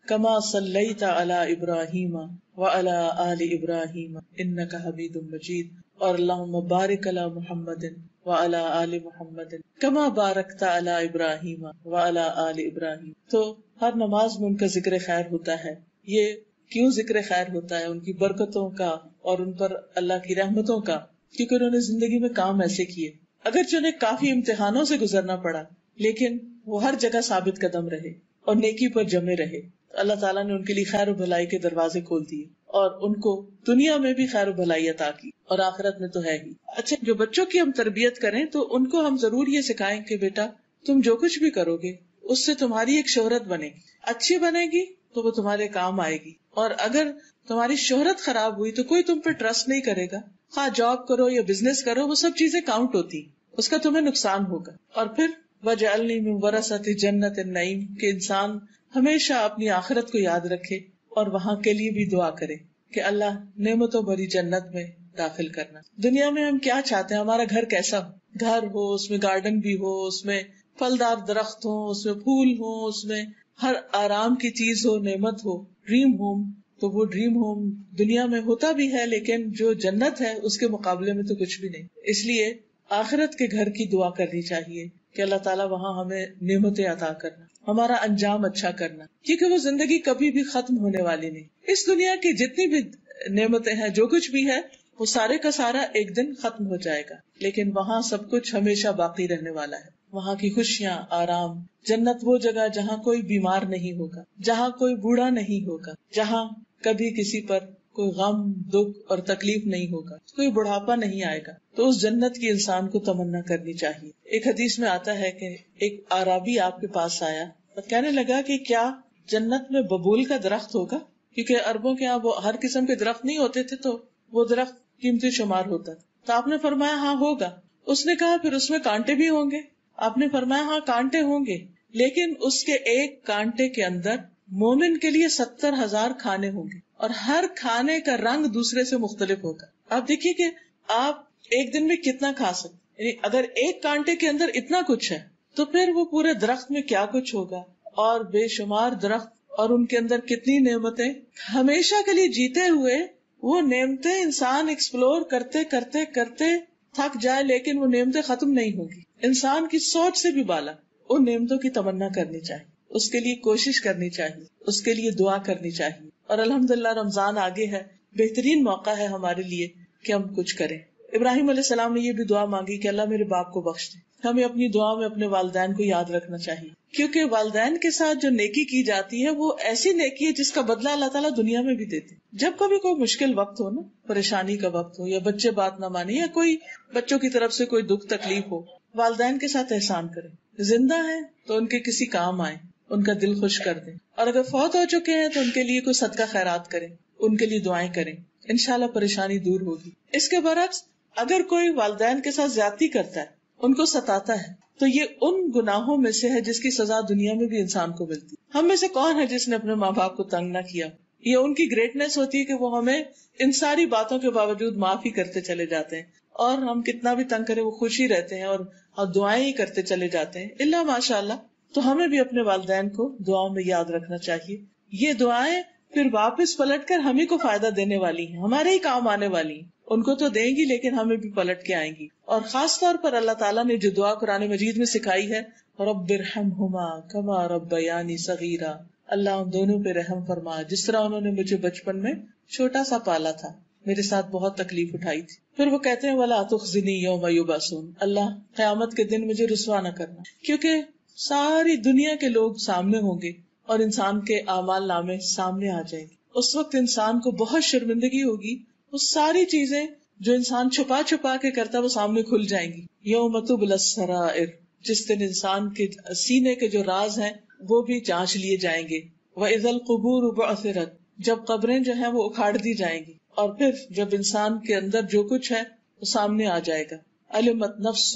کما صلیت علی ابراہیم وعلی آل ابراہیم انک حمید مجید، اور اللہم بارک علی محمد وعلی آل محمد کما بارکت علی ابراہیم وعلی آل ابراہیم. تو ہر نماز میں ان کا ذکر خیر ہوتا ہے. یہ کیوں ذکر خیر ہوتا ہے؟ ان کی برکتوں کا اور ان پر اللہ کی رحمتوں کا، کیونکہ انہوں نے زندگی میں کام ایسے کیے. اگرچہ انہیں کافی امتحانوں سے گزرنا پڑا لیکن وہ ہر جگہ ثابت قدم رہے اور نیکی پر جمے رہے. اللہ تعالیٰ نے ان کے لیے خیر و بھلائی کے دروازے کھول دیے اور ان کو دنیا میں بھی خیر و بھلائی عطا کی اور آخرت میں تو ہے ہی. اچھا، جو بچوں کی ہم تربیت کریں تو ان کو ہم ضرور یہ سکھائیں کہ بیٹا تم جو کچھ بھی کرو گے اس سے تمہاری ایک شہرت بنے گی، اچھی بنے گی تو وہ تمہارے کام آئے گی. اور اگر تمہاری شہرت خراب ہوئی تو کوئی تم پہ ٹرسٹ نہیں کرے گا. خواہ جاب کرو یا بزنس کرو، وہ سب چیزیں کاؤنٹ ہوتی، اس کا تمہیں نقصان ہوگا. اور پھر وَجَعَلْنِي مِن وَرَثَةِ جَنَّةِ النَّعِيمِ کہ انسان ہمیشہ اپنی آخرت کو یاد رکھے اور وہاں کے لیے بھی دعا کرے کہ اللہ نعمتوں بھری جنت میں داخل کرنا. دنیا میں ہم کیا چاہتے ہیں؟ ہمارا گھر کیسا ہو؟ گھر ہو، اس میں گارڈن بھی ہو، اس میں پھلدار درخت ہو، اس میں پھول ہو، اس میں ہر آرام کی چیز ہو، نعمت ہو، ڈریم ہوم. تو وہ ڈریم ہوم دنیا میں ہوتا بھی ہے لیکن جو جنت ہے اس کے مقابلے میں تو کچھ بھی نہیں. اس لیے آخرت کے گھر کی دعا کرنی چاہیے کہ اللہ تعالیٰ وہاں ہمیں نعمتیں عطا کرنا، ہمارا انجام اچھا کرنا، کیونکہ وہ زندگی کبھی بھی ختم ہونے والی نہیں. اس دنیا کی جتنی بھی نعمتیں ہیں، جو کچھ بھی ہے، وہ سارے کا سارا ایک دن ختم ہو جائے گا، لیکن وہاں سب کچھ ہمیشہ باقی رہنے والا ہے. وہاں کی خوشیاں، آرام. جنت وہ جگہ جہاں کوئی بیمار نہیں ہوگا، جہاں کوئی بوڑھا نہیں ہوگا، جہاں کبھی کسی پر کوئی غم، دکھ اور تکلیف نہیں ہوگا، کوئی بڑھاپا نہیں آئے گا. تو اس جنت کی انسان کو تمنا کرنی چاہیے. ایک حدیث میں آتا ہے کہ ایک اعرابی آپ کے پاس آیا اور کہنے لگا کہ کیا جنت میں ببول کا درخت ہوگا؟ کیونکہ عربوں کے یہاں وہ ہر قسم کے درخت نہیں ہوتے تھے تو وہ درخت قیمتی شمار ہوتا تھا. تو آپ نے فرمایا ہاں ہوگا. اس نے کہا پھر اس میں کانٹے بھی ہوں گے؟ آپ نے فرمایا ہاں کانٹے ہوں گے، لیکن اس کے ایک کانٹے کے اندر مومن کے لیے 70,000 کھانے ہوں گے اور ہر کھانے کا رنگ دوسرے سے مختلف ہوگا. آپ دیکھیے کہ آپ ایک دن میں کتنا کھا سکتے، یعنی اگر ایک کانٹے کے اندر اتنا کچھ ہے تو پھر وہ پورے درخت میں کیا کچھ ہوگا، اور بے شمار درخت اور ان کے اندر کتنی نعمتیں. ہمیشہ کے لیے جیتے ہوئے وہ نعمتیں انسان ایکسپلور کرتے کرتے کرتے تھک جائے لیکن وہ نعمتیں ختم نہیں ہوگی. انسان کی سوچ سے بھی بالا ان نعمتوں کی تمنا کرنی چاہیے، اس کے لیے کوشش کرنی چاہیے، اس کے لیے دعا کرنی چاہیے. اور الحمدللہ رمضان آگے ہے، بہترین موقع ہے ہمارے لیے کہ ہم کچھ کریں. ابراہیم علیہ السلام نے یہ بھی دعا مانگی کہ اللہ میرے باپ کو بخش دے. ہمیں اپنی دعا میں اپنے والدین کو یاد رکھنا چاہیے، کیونکہ والدین کے ساتھ جو نیکی کی جاتی ہے وہ ایسی نیکی ہے جس کا بدلہ اللہ تعالیٰ دنیا میں بھی دیتے. جب کبھی کوئی مشکل وقت ہو نا، پریشانی کا وقت ہو یا بچے بات نہ مانے یا کوئی بچوں کی طرف سے کوئی دکھ تکلیف ہو، والدین کے ساتھ احسان کریں. زندہ ہیں تو ان کے کسی کام آئیں، ان کا دل خوش کر دیں، اور اگر فوت ہو چکے ہیں تو ان کے لیے کوئی صدقہ خیرات کریں، ان کے لیے دعائیں کریں، انشاءاللہ پریشانی دور ہوگی. اس کے برعکس اگر کوئی والدین کے ساتھ زیادتی کرتا ہے، ان کو ستاتا ہے، تو یہ ان گناہوں میں سے ہے جس کی سزا دنیا میں بھی انسان کو ملتی. ہم میں سے کون ہے جس نے اپنے ماں باپ کو تنگ نہ کیا؟ یہ ان کی گریٹنیس ہوتی ہے کہ وہ ہمیں ان ساری باتوں کے باوجود معاف ہی کرتے چلے جاتے ہیں، اور ہم کتنا بھی تنگ کریں وہ خوش ہی رہتے ہیں اور دعائیں ہی کرتے چلے جاتے ہیں اللہ ماشاء اللہ. تو ہمیں بھی اپنے والدین کو دعاؤں میں یاد رکھنا چاہیے. یہ دعائیں پھر واپس پلٹ کر ہمیں کو فائدہ دینے والی ہیں، ہمارے ہی کام آنے والی ہیں. ان کو تو دیں گی لیکن ہمیں بھی پلٹ کے آئیں گی. اور خاص طور پر اللہ تعالیٰ نے جو دعا قرآن مجید میں سکھائی ہے، رب ارحمہما کما ربیانی صغیرا، اللہ ان دونوں پہ رحم فرما جس طرح انہوں نے مجھے بچپن میں چھوٹا سا پالا تھا، میرے ساتھ بہت تکلیف اٹھائی تھی. پھر وہ کہتے ہیں ولا تخزنی یوم یبعثون، اللہ قیامت کے دن مجھے رسوا نہ کرنا، کیونکہ ساری دنیا کے لوگ سامنے ہوں گے اور انسان کے اعمال نامے سامنے آ جائیں گے. اس وقت انسان کو بہت شرمندگی ہوگی. وہ ساری چیزیں جو انسان چھپا چھپا کے کرتا وہ سامنے کھل جائیں گی. یوم تبلی السرائر، جس دن انسان کے سینے کے جو راز ہیں وہ بھی جانچ لیے جائیں گے. وَإِذَا الْقُبُورُ بُعْثِرَتْ، جب قبریں جو ہیں وہ اکھاڑ دی جائیں گی، اور پھر جب انسان کے اندر جو کچھ ہے وہ سامنے آ جائے گا. علمت نفس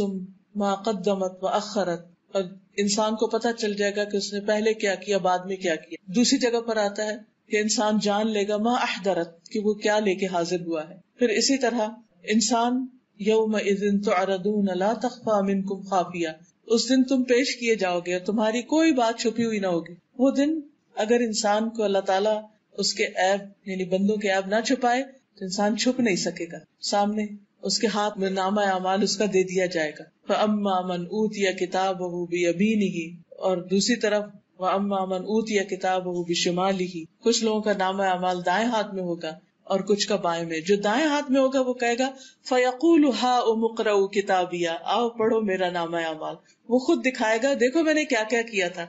ما قدمت وأخرت، اور انسان کو پتہ چل جائے گا کہ اس نے پہلے کیا کیا بعد میں کیا کیا. دوسری جگہ پر آتا ہے کہ انسان جان لے گا ما احضرت، کہ وہ کیا لے کے حاضر ہوا ہے. پھر اسی طرح انسان یومئذ تعرضون لا تخفى منکم خافیہ، اس دن تم پیش کیے جاؤ گے اور تمہاری کوئی بات چھپی ہوئی نہ ہوگی. وہ دن اگر انسان کو اللہ تعالیٰ اس کے عیب یعنی بندوں کے عیب نہ چھپائے تو انسان چھپ نہیں سکے گا. سامنے اس کے ہاتھ میں نامہ اعمال اس کا دے دیا جائے گا. فَأَمَّا مَنْ أُوتِيَ كِتَابَهُ بِيَمِينِهِ، اور دوسری طرف وَأَمَّا مَنْ أُوتِيَ كِتَابَهُ بِشِمَالِهِ، کچھ لوگوں کا نامہ اعمال دائیں ہاتھ میں ہوگا اور کچھ کا بائیں میں. جو دائیں ہاتھ میں ہوگا وہ کہے گا فَيَقُولُ هَاؤُمُ اقْرَءُوا كِتَابِيَهْ، آؤ پڑھو میرا نامہ اعمال. وہ خود دکھائے گا دیکھو میں نے کیا کیا کیا تھا.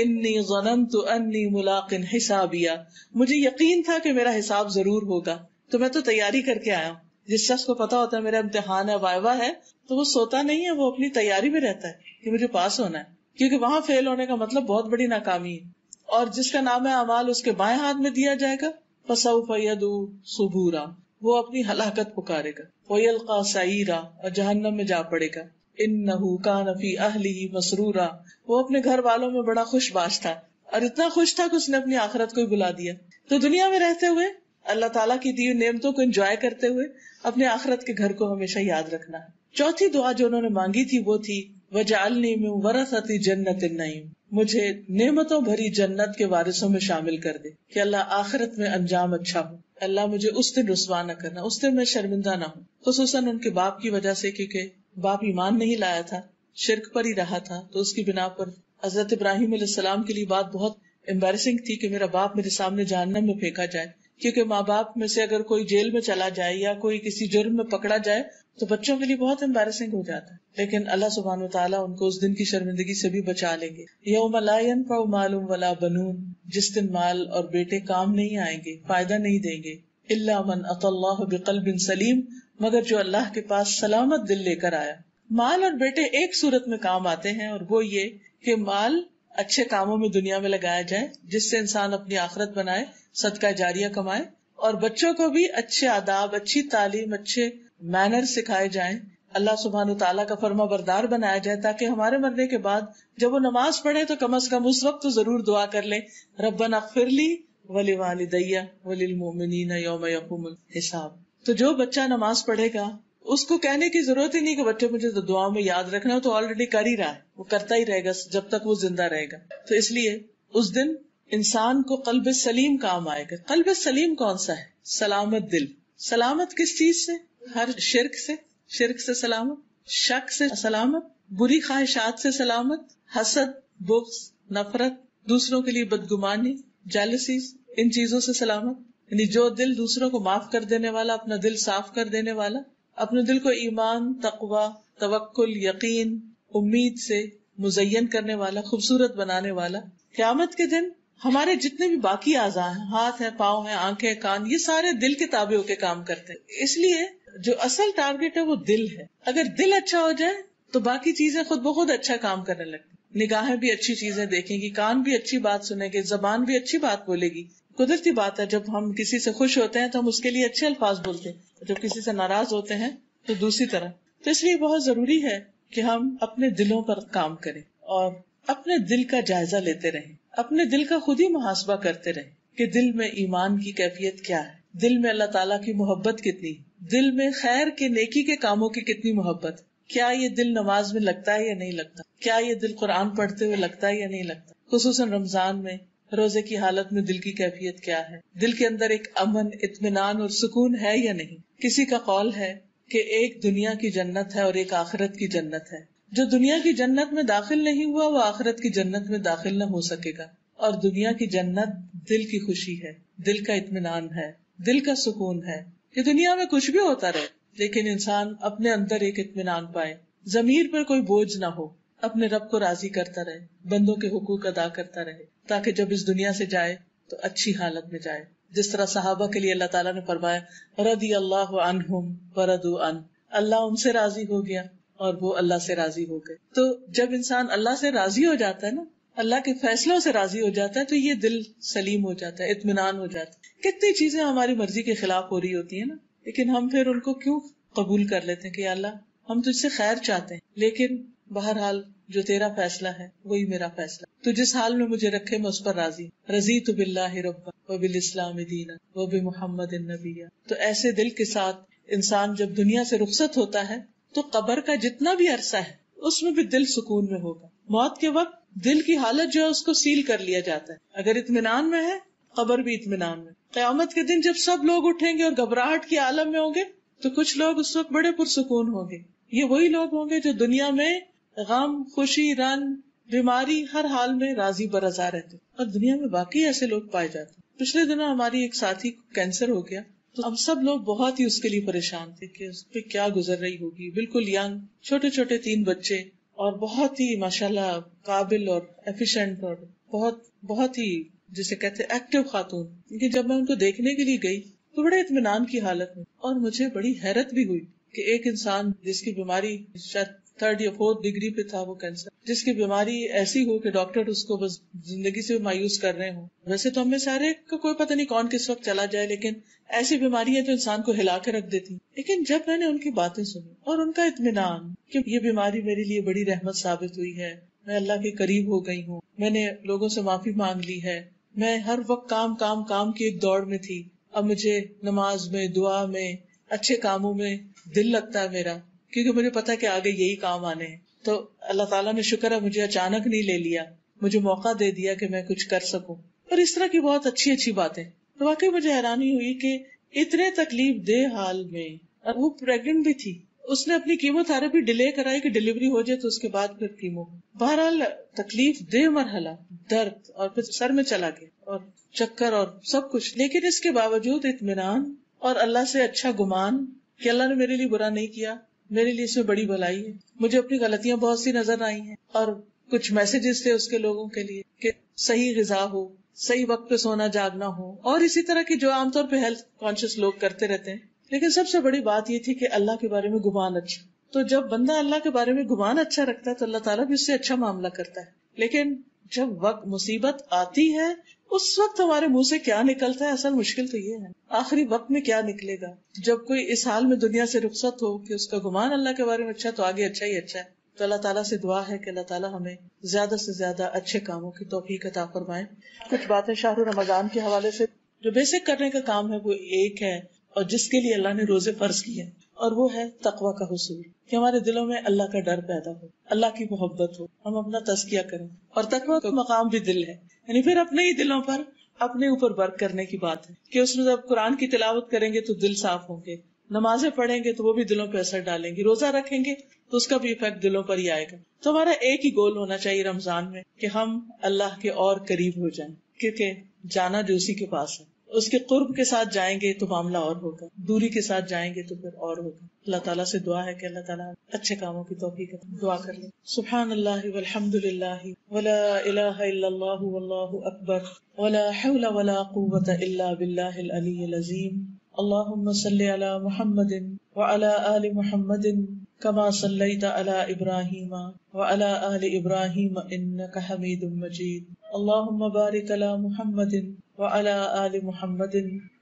انی ظننت انی ملاق حسابیہ، مجھے یقین تھا کہ میرا حساب ضرور ہوگا تو میں تو تیاری کر کے آیا ہوں. جس شخص کو پتا ہوتا ہے میرا امتحان ہے وائوا ہے تو وہ سوتا نہیں ہے، وہ اپنی تیاری میں رہتا ہے کہ مجھے پاس ہونا ہے، کیونکہ وہاں فیل ہونے کا مطلب بہت بڑی ناکامی ہے. اور جس کا نام اعمال اس کے بائیں ہاتھ میں دیا جائے گا فسوف يدعو ثبورا، وہ اپنی ہلاکت پکارے گا. ويلقى سعيرا، اور جہنم میں جا پڑے گا. انه كان في اهله مسرورا، وہ اپنے گھر والوں میں بڑا خوش باش تھا اور اتنا خوش تھا کہ اس نے اپنی آخرت کو ہی بلا دیا. تو دنیا میں رہتے ہوئے اللہ تعالیٰ کی دی ہوئی نعمتوں کو انجوائے کرتے ہوئے اپنے آخرت کے گھر کو ہمیشہ یاد رکھنا ہے. چوتھی دعا جو انہوں نے مانگی تھی وہ تھی وَجَعَلْنِي مِن وَرَثَةِ جَنَّةِ النَّعِيمِ، مجھے نعمتوں بھری جنت کے وارثوں میں شامل کر دے کہ اللہ آخرت میں انجام اچھا ہو. اللہ مجھے اس دن رسوا نہ کرنا، اس دن میں شرمندہ نہ ہوں. خصوصاً ان کے باپ کی وجہ سے، کیونکہ باپ ایمان نہیں لایا تھا، شرک پر ہی رہا تھا، تو اس کی بنا پر حضرت ابراہیم علیہ السلام کے لیے بات بہت امبیرسنگ تھی کہ میرا باپ میرے سامنے جہنم میں پھینکا جائے. کیونکہ ماں باپ میں سے اگر کوئی جیل میں چلا جائے یا کوئی کسی جرم میں پکڑا جائے تو بچوں کے لیے بہت امبیرسنگ ہو جاتا ہے. لیکن اللہ سبحانہ وتعالیٰ ان کو اس دن کی شرمندگی سے بھی بچا لیں گے. یوم لا ينفع مال ولا بنون، جس دن مال اور بیٹے کام نہیں آئیں گے، فائدہ نہیں دیں گے. الا من اتى اللہ بقلب سلیم، مگر جو اللہ کے پاس سلامت دل لے کر آیا. مال اور بیٹے ایک صورت میں کام آتے ہیں، اور وہ یہ کہ مال اچھے کاموں میں دنیا میں لگایا جائے جس سے انسان اپنی آخرت بنائے، صدقہ جاریہ کمائے، اور بچوں کو بھی اچھے آداب، اچھی تعلیم، اچھے مینر سکھائے جائیں، اللہ سبحانہ تعالیٰ کا فرما بردار بنایا جائے، تاکہ ہمارے مرنے کے بعد جب وہ نماز پڑھے تو کم از کم اس وقت تو ضرور دعا کر لیں ربنا اغفر لی ولوالدی وللمؤمنین یوم یقوم الحساب. تو جو بچہ نماز پڑھے گا اس کو کہنے کی ضرورت ہی نہیں کہ بچے مجھے تو دعا میں یاد رکھنا ہے، تو آلریڈی کر ہی رہا ہے، وہ کرتا ہی رہے گا جب تک وہ زندہ رہے گا. تو اس لیے اس دن انسان کو قلب سلیم کام آئے گا. قلب سلیم کون سا ہے؟ سلامت دل. سلامت کس چیز سے؟ ہر شرک سے سلامت، شک سے سلامت، بری خواہشات سے سلامت، حسد، بغض، نفرت، دوسروں کے لیے بدگمانی، جیلسیز، ان چیزوں سے سلامت. یعنی جو دل دوسروں کو معاف کر دینے والا، اپنا دل صاف کر دینے والا، اپنے دل کو ایمان، تقوی، توکل، یقین، امید سے مزین کرنے والا، خوبصورت بنانے والا. قیامت کے دن ہمارے جتنے بھی باقی اعضاء ہیں، ہاتھ ہیں، پاؤں ہیں، آنکھیں، کان، یہ سارے دل کے تابع ہو کے کام کرتے ہیں. اس لیے جو اصل ٹارگٹ ہے وہ دل ہے. اگر دل اچھا ہو جائے تو باقی چیزیں خود بخود اچھا کام کرنے لگتی. نگاہیں بھی اچھی چیزیں دیکھیں گی، کان بھی اچھی بات سنیں گے، زبان بھی اچھی بات بولے گی. قدرتی بات ہے جب ہم کسی سے خوش ہوتے ہیں تو ہم اس کے لیے اچھے الفاظ بولتے ہیں، جب کسی سے ناراض ہوتے ہیں تو دوسری طرح. تو اس لیے بہت ضروری ہے کہ ہم اپنے دلوں پر کام کریں اور اپنے دل کا جائزہ لیتے رہیں، اپنے دل کا خود ہی محاسبہ کرتے رہیں کہ دل میں ایمان کی کیفیت کیا ہے، دل میں اللہ تعالیٰ کی محبت کتنی، دل میں خیر کے نیکی کے کاموں کی کتنی محبت. کیا یہ دل نماز میں لگتا ہے یا نہیں لگتا؟ کیا یہ دل قرآن پڑھتے ہوئے لگتا ہے یا نہیں لگتا؟ خصوصاً رمضان میں روزے کی حالت میں دل کی کیفیت کیا ہے؟ دل کے اندر ایک امن، اطمینان اور سکون ہے یا نہیں؟ کسی کا قول ہے کہ ایک دنیا کی جنت ہے اور ایک آخرت کی جنت ہے. جو دنیا کی جنت میں داخل نہیں ہوا وہ آخرت کی جنت میں داخل نہ ہو سکے گا. اور دنیا کی جنت دل کی خوشی ہے، دل کا اطمینان ہے، دل کا سکون ہے. کہ دنیا میں کچھ بھی ہوتا رہے لیکن انسان اپنے اندر ایک اطمینان پائے، ضمیر پر کوئی بوجھ نہ ہو، اپنے رب کو راضی کرتا رہے، بندوں کے حقوق ادا کرتا رہے، تاکہ جب اس دنیا سے جائے تو اچھی حالت میں جائے. جس طرح صحابہ کے لیے اللہ تعالیٰ نے فرمایا رضی اللہ عنہم ورضوا عنہ، اللہ ان سے راضی ہو گیا اور وہ اللہ سے راضی ہو گئے. تو جب انسان اللہ سے راضی ہو جاتا ہے نا، اللہ کے فیصلوں سے راضی ہو جاتا ہے، تو یہ دل سلیم ہو جاتا ہے، اطمینان ہو جاتا ہے. کتنی چیزیں ہماری مرضی کے خلاف ہو رہی ہوتی ہیں نا، لیکن ہم پھر ان کو کیوں قبول کر لیتے ہیں کہ اللہ ہم تجھ سے خیر چاہتے ہیں، لیکن بہرحال جو تیرا فیصلہ ہے وہی میرا فیصلہ. تو جس حال میں مجھے رکھے میں اس پر راضی. رضیت باللہ ربا وبالاسلام دینا وبمحمد نبیا. تو ایسے دل کے ساتھ انسان جب دنیا سے رخصت ہوتا ہے تو قبر کا جتنا بھی عرصہ ہے اس میں بھی دل سکون میں ہوگا. موت کے وقت دل کی حالت جو ہے اس کو سیل کر لیا جاتا ہے. اگر اطمینان میں ہے قبر بھی اطمینان میں. قیامت کے دن جب سب لوگ اٹھیں گے اور گھبراہٹ کے عالم میں ہوں گے تو کچھ لوگ اس وقت بڑے پرسکون ہوں گے. یہ وہی لوگ ہوں گے جو دنیا میں غم، خوشی، رن، بیماری ہر حال میں راضی برضا رہتے، اور دنیا میں باقی ایسے لوگ پائے جاتے. پچھلے دنوں ہماری ایک ساتھی کو کینسر ہو گیا تو ہم سب لوگ بہت ہی اس کے لیے پریشان تھے کہ اس پہ کیا گزر رہی ہوگی. بالکل ینگ، چھوٹے چھوٹے 3 بچے اور بہت ہی ماشاءاللہ قابل اور ایفیشینٹ اور بہت ہی جسے کہتے ایکٹیو خاتون. لیکن جب میں ان کو دیکھنے کے لیے گئی تو بڑے اطمینان کی حالت میں، اور مجھے بڑی حیرت بھی ہوئی کہ ایک انسان جس کی بیماری شاید 3rd یا 4th ڈگری پہ تھا، وہ کینسر، جس کی بیماری ایسی ہو کہ ڈاکٹر اس کو بس زندگی سے مایوس کر رہے ہوں. ویسے تو ہمیں سارے کو کوئی پتہ نہیں کون کس وقت چلا جائے، لیکن ایسی بیماری ہے جو انسان کو ہلا کے رکھ دیتی. لیکن جب میں نے ان کی باتیں سنی اور ان کا اطمینان کہ یہ بیماری میرے لیے بڑی رحمت ثابت ہوئی ہے، میں اللہ کے قریب ہو گئی ہوں، میں نے لوگوں سے معافی مانگ لی ہے، میں ہر وقت کام کی ایک دوڑ میں تھی، اب مجھے نماز میں، دعا میں، اچھے کاموں میں دل لگتا ہے میرا، کیونکہ مجھے پتا کہ آگے یہی کام آنے ہیں. تو اللہ تعالیٰ نے شکر ہے مجھے اچانک نہیں لے لیا، مجھے موقع دے دیا کہ میں کچھ کر سکوں. اور اس طرح کی بہت اچھی باتیں. تو واقعی مجھے حیرانی ہوئی کہ اتنے تکلیف دہ حال میں، اور وہ پریگنٹ بھی تھی، اس نے اپنی کیمو تھراپی ڈیلے کرائی کہ ڈیلیوری ہو جائے تو اس کے بعد پھر کیمو. بہرحال تکلیف دہ مرحلہ، درد، اور پھر سر میں چلا گیا اور چکر اور سب کچھ. لیکن اس کے باوجود اطمینان اور اللہ سے اچھا گمان کہ اللہ نے میرے لیے برا نہیں کیا، میرے لیے اس میں بڑی بھلائی ہے. مجھے اپنی غلطیاں بہت سی نظر آئی ہیں، اور کچھ میسجز تھے اس کے لوگوں کے لیے کہ صحیح غذا ہو، صحیح وقت پہ سونا جاگنا ہو، اور اسی طرح کی جو عام طور پہ ہیلتھ کانشیس لوگ کرتے رہتے ہیں. لیکن سب سے بڑی بات یہ تھی کہ اللہ کے بارے میں گمان اچھا. تو جب بندہ اللہ کے بارے میں گمان اچھا رکھتا ہے تو اللہ تعالیٰ بھی اس سے اچھا معاملہ کرتا ہے. لیکن جب وقت مصیبت آتی ہے اس وقت ہمارے منہ سے کیا نکلتا ہے، اصل مشکل تو یہ ہے آخری وقت میں کیا نکلے گا. جب کوئی اس حال میں دنیا سے رخصت ہو کہ اس کا گمان اللہ کے بارے میں اچھا تو آگے اچھا ہی اچھا ہے. تو اللہ تعالیٰ سے دعا ہے کہ اللہ تعالیٰ ہمیں زیادہ سے زیادہ اچھے کاموں کی توفیق عطا فرمائے. کچھ باتیں شہر رمضان کے حوالے سے جو بیسک کرنے کا کام ہے وہ ایک ہے، اور جس کے لیے اللہ نے روزے فرض کیے، اور وہ ہے تقویٰ کا حصول، کہ ہمارے دلوں میں اللہ کا ڈر پیدا ہو، اللہ کی محبت ہو، ہم اپنا تزکیہ کریں. اور تقویٰ کا مقام بھی دل ہے، یعنی پھر اپنے ہی دلوں پر اپنے اوپر ورک کرنے کی بات ہے کہ اس میں جب قرآن کی تلاوت کریں گے تو دل صاف ہوں گے، نمازیں پڑھیں گے تو وہ بھی دلوں پہ اثر ڈالیں گی، روزہ رکھیں گے تو اس کا بھی ایفیکٹ دلوں پر ہی آئے گا. تو ہمارا ایک ہی گول ہونا چاہیے رمضان میں کہ ہم اللہ کے اور قریب ہو جائیں، کیونکہ جانا جو اسی کے پاس ہے، اس کے قرب کے ساتھ جائیں گے تو معاملہ اور ہوگا، دوری کے ساتھ جائیں گے تو پھر اور ہوگا. اللہ تعالیٰ سے دعا ہے کہ اللہ تعالیٰ اچھے کاموں کی توفیق عطا. دعا کر لیں. سبحان اللہ والحمد للہ ولا الہ الا اللہ واللہ اکبر ولا حول ولا قوة الا باللہ العلی العظیم. اللہم صلی علی محمد وعلی آل محمد كما صليت على إبراهيم وعلى آل إبراهيم إنك حميد مجيد. اللهم بارك على محمد وعلى آل محمد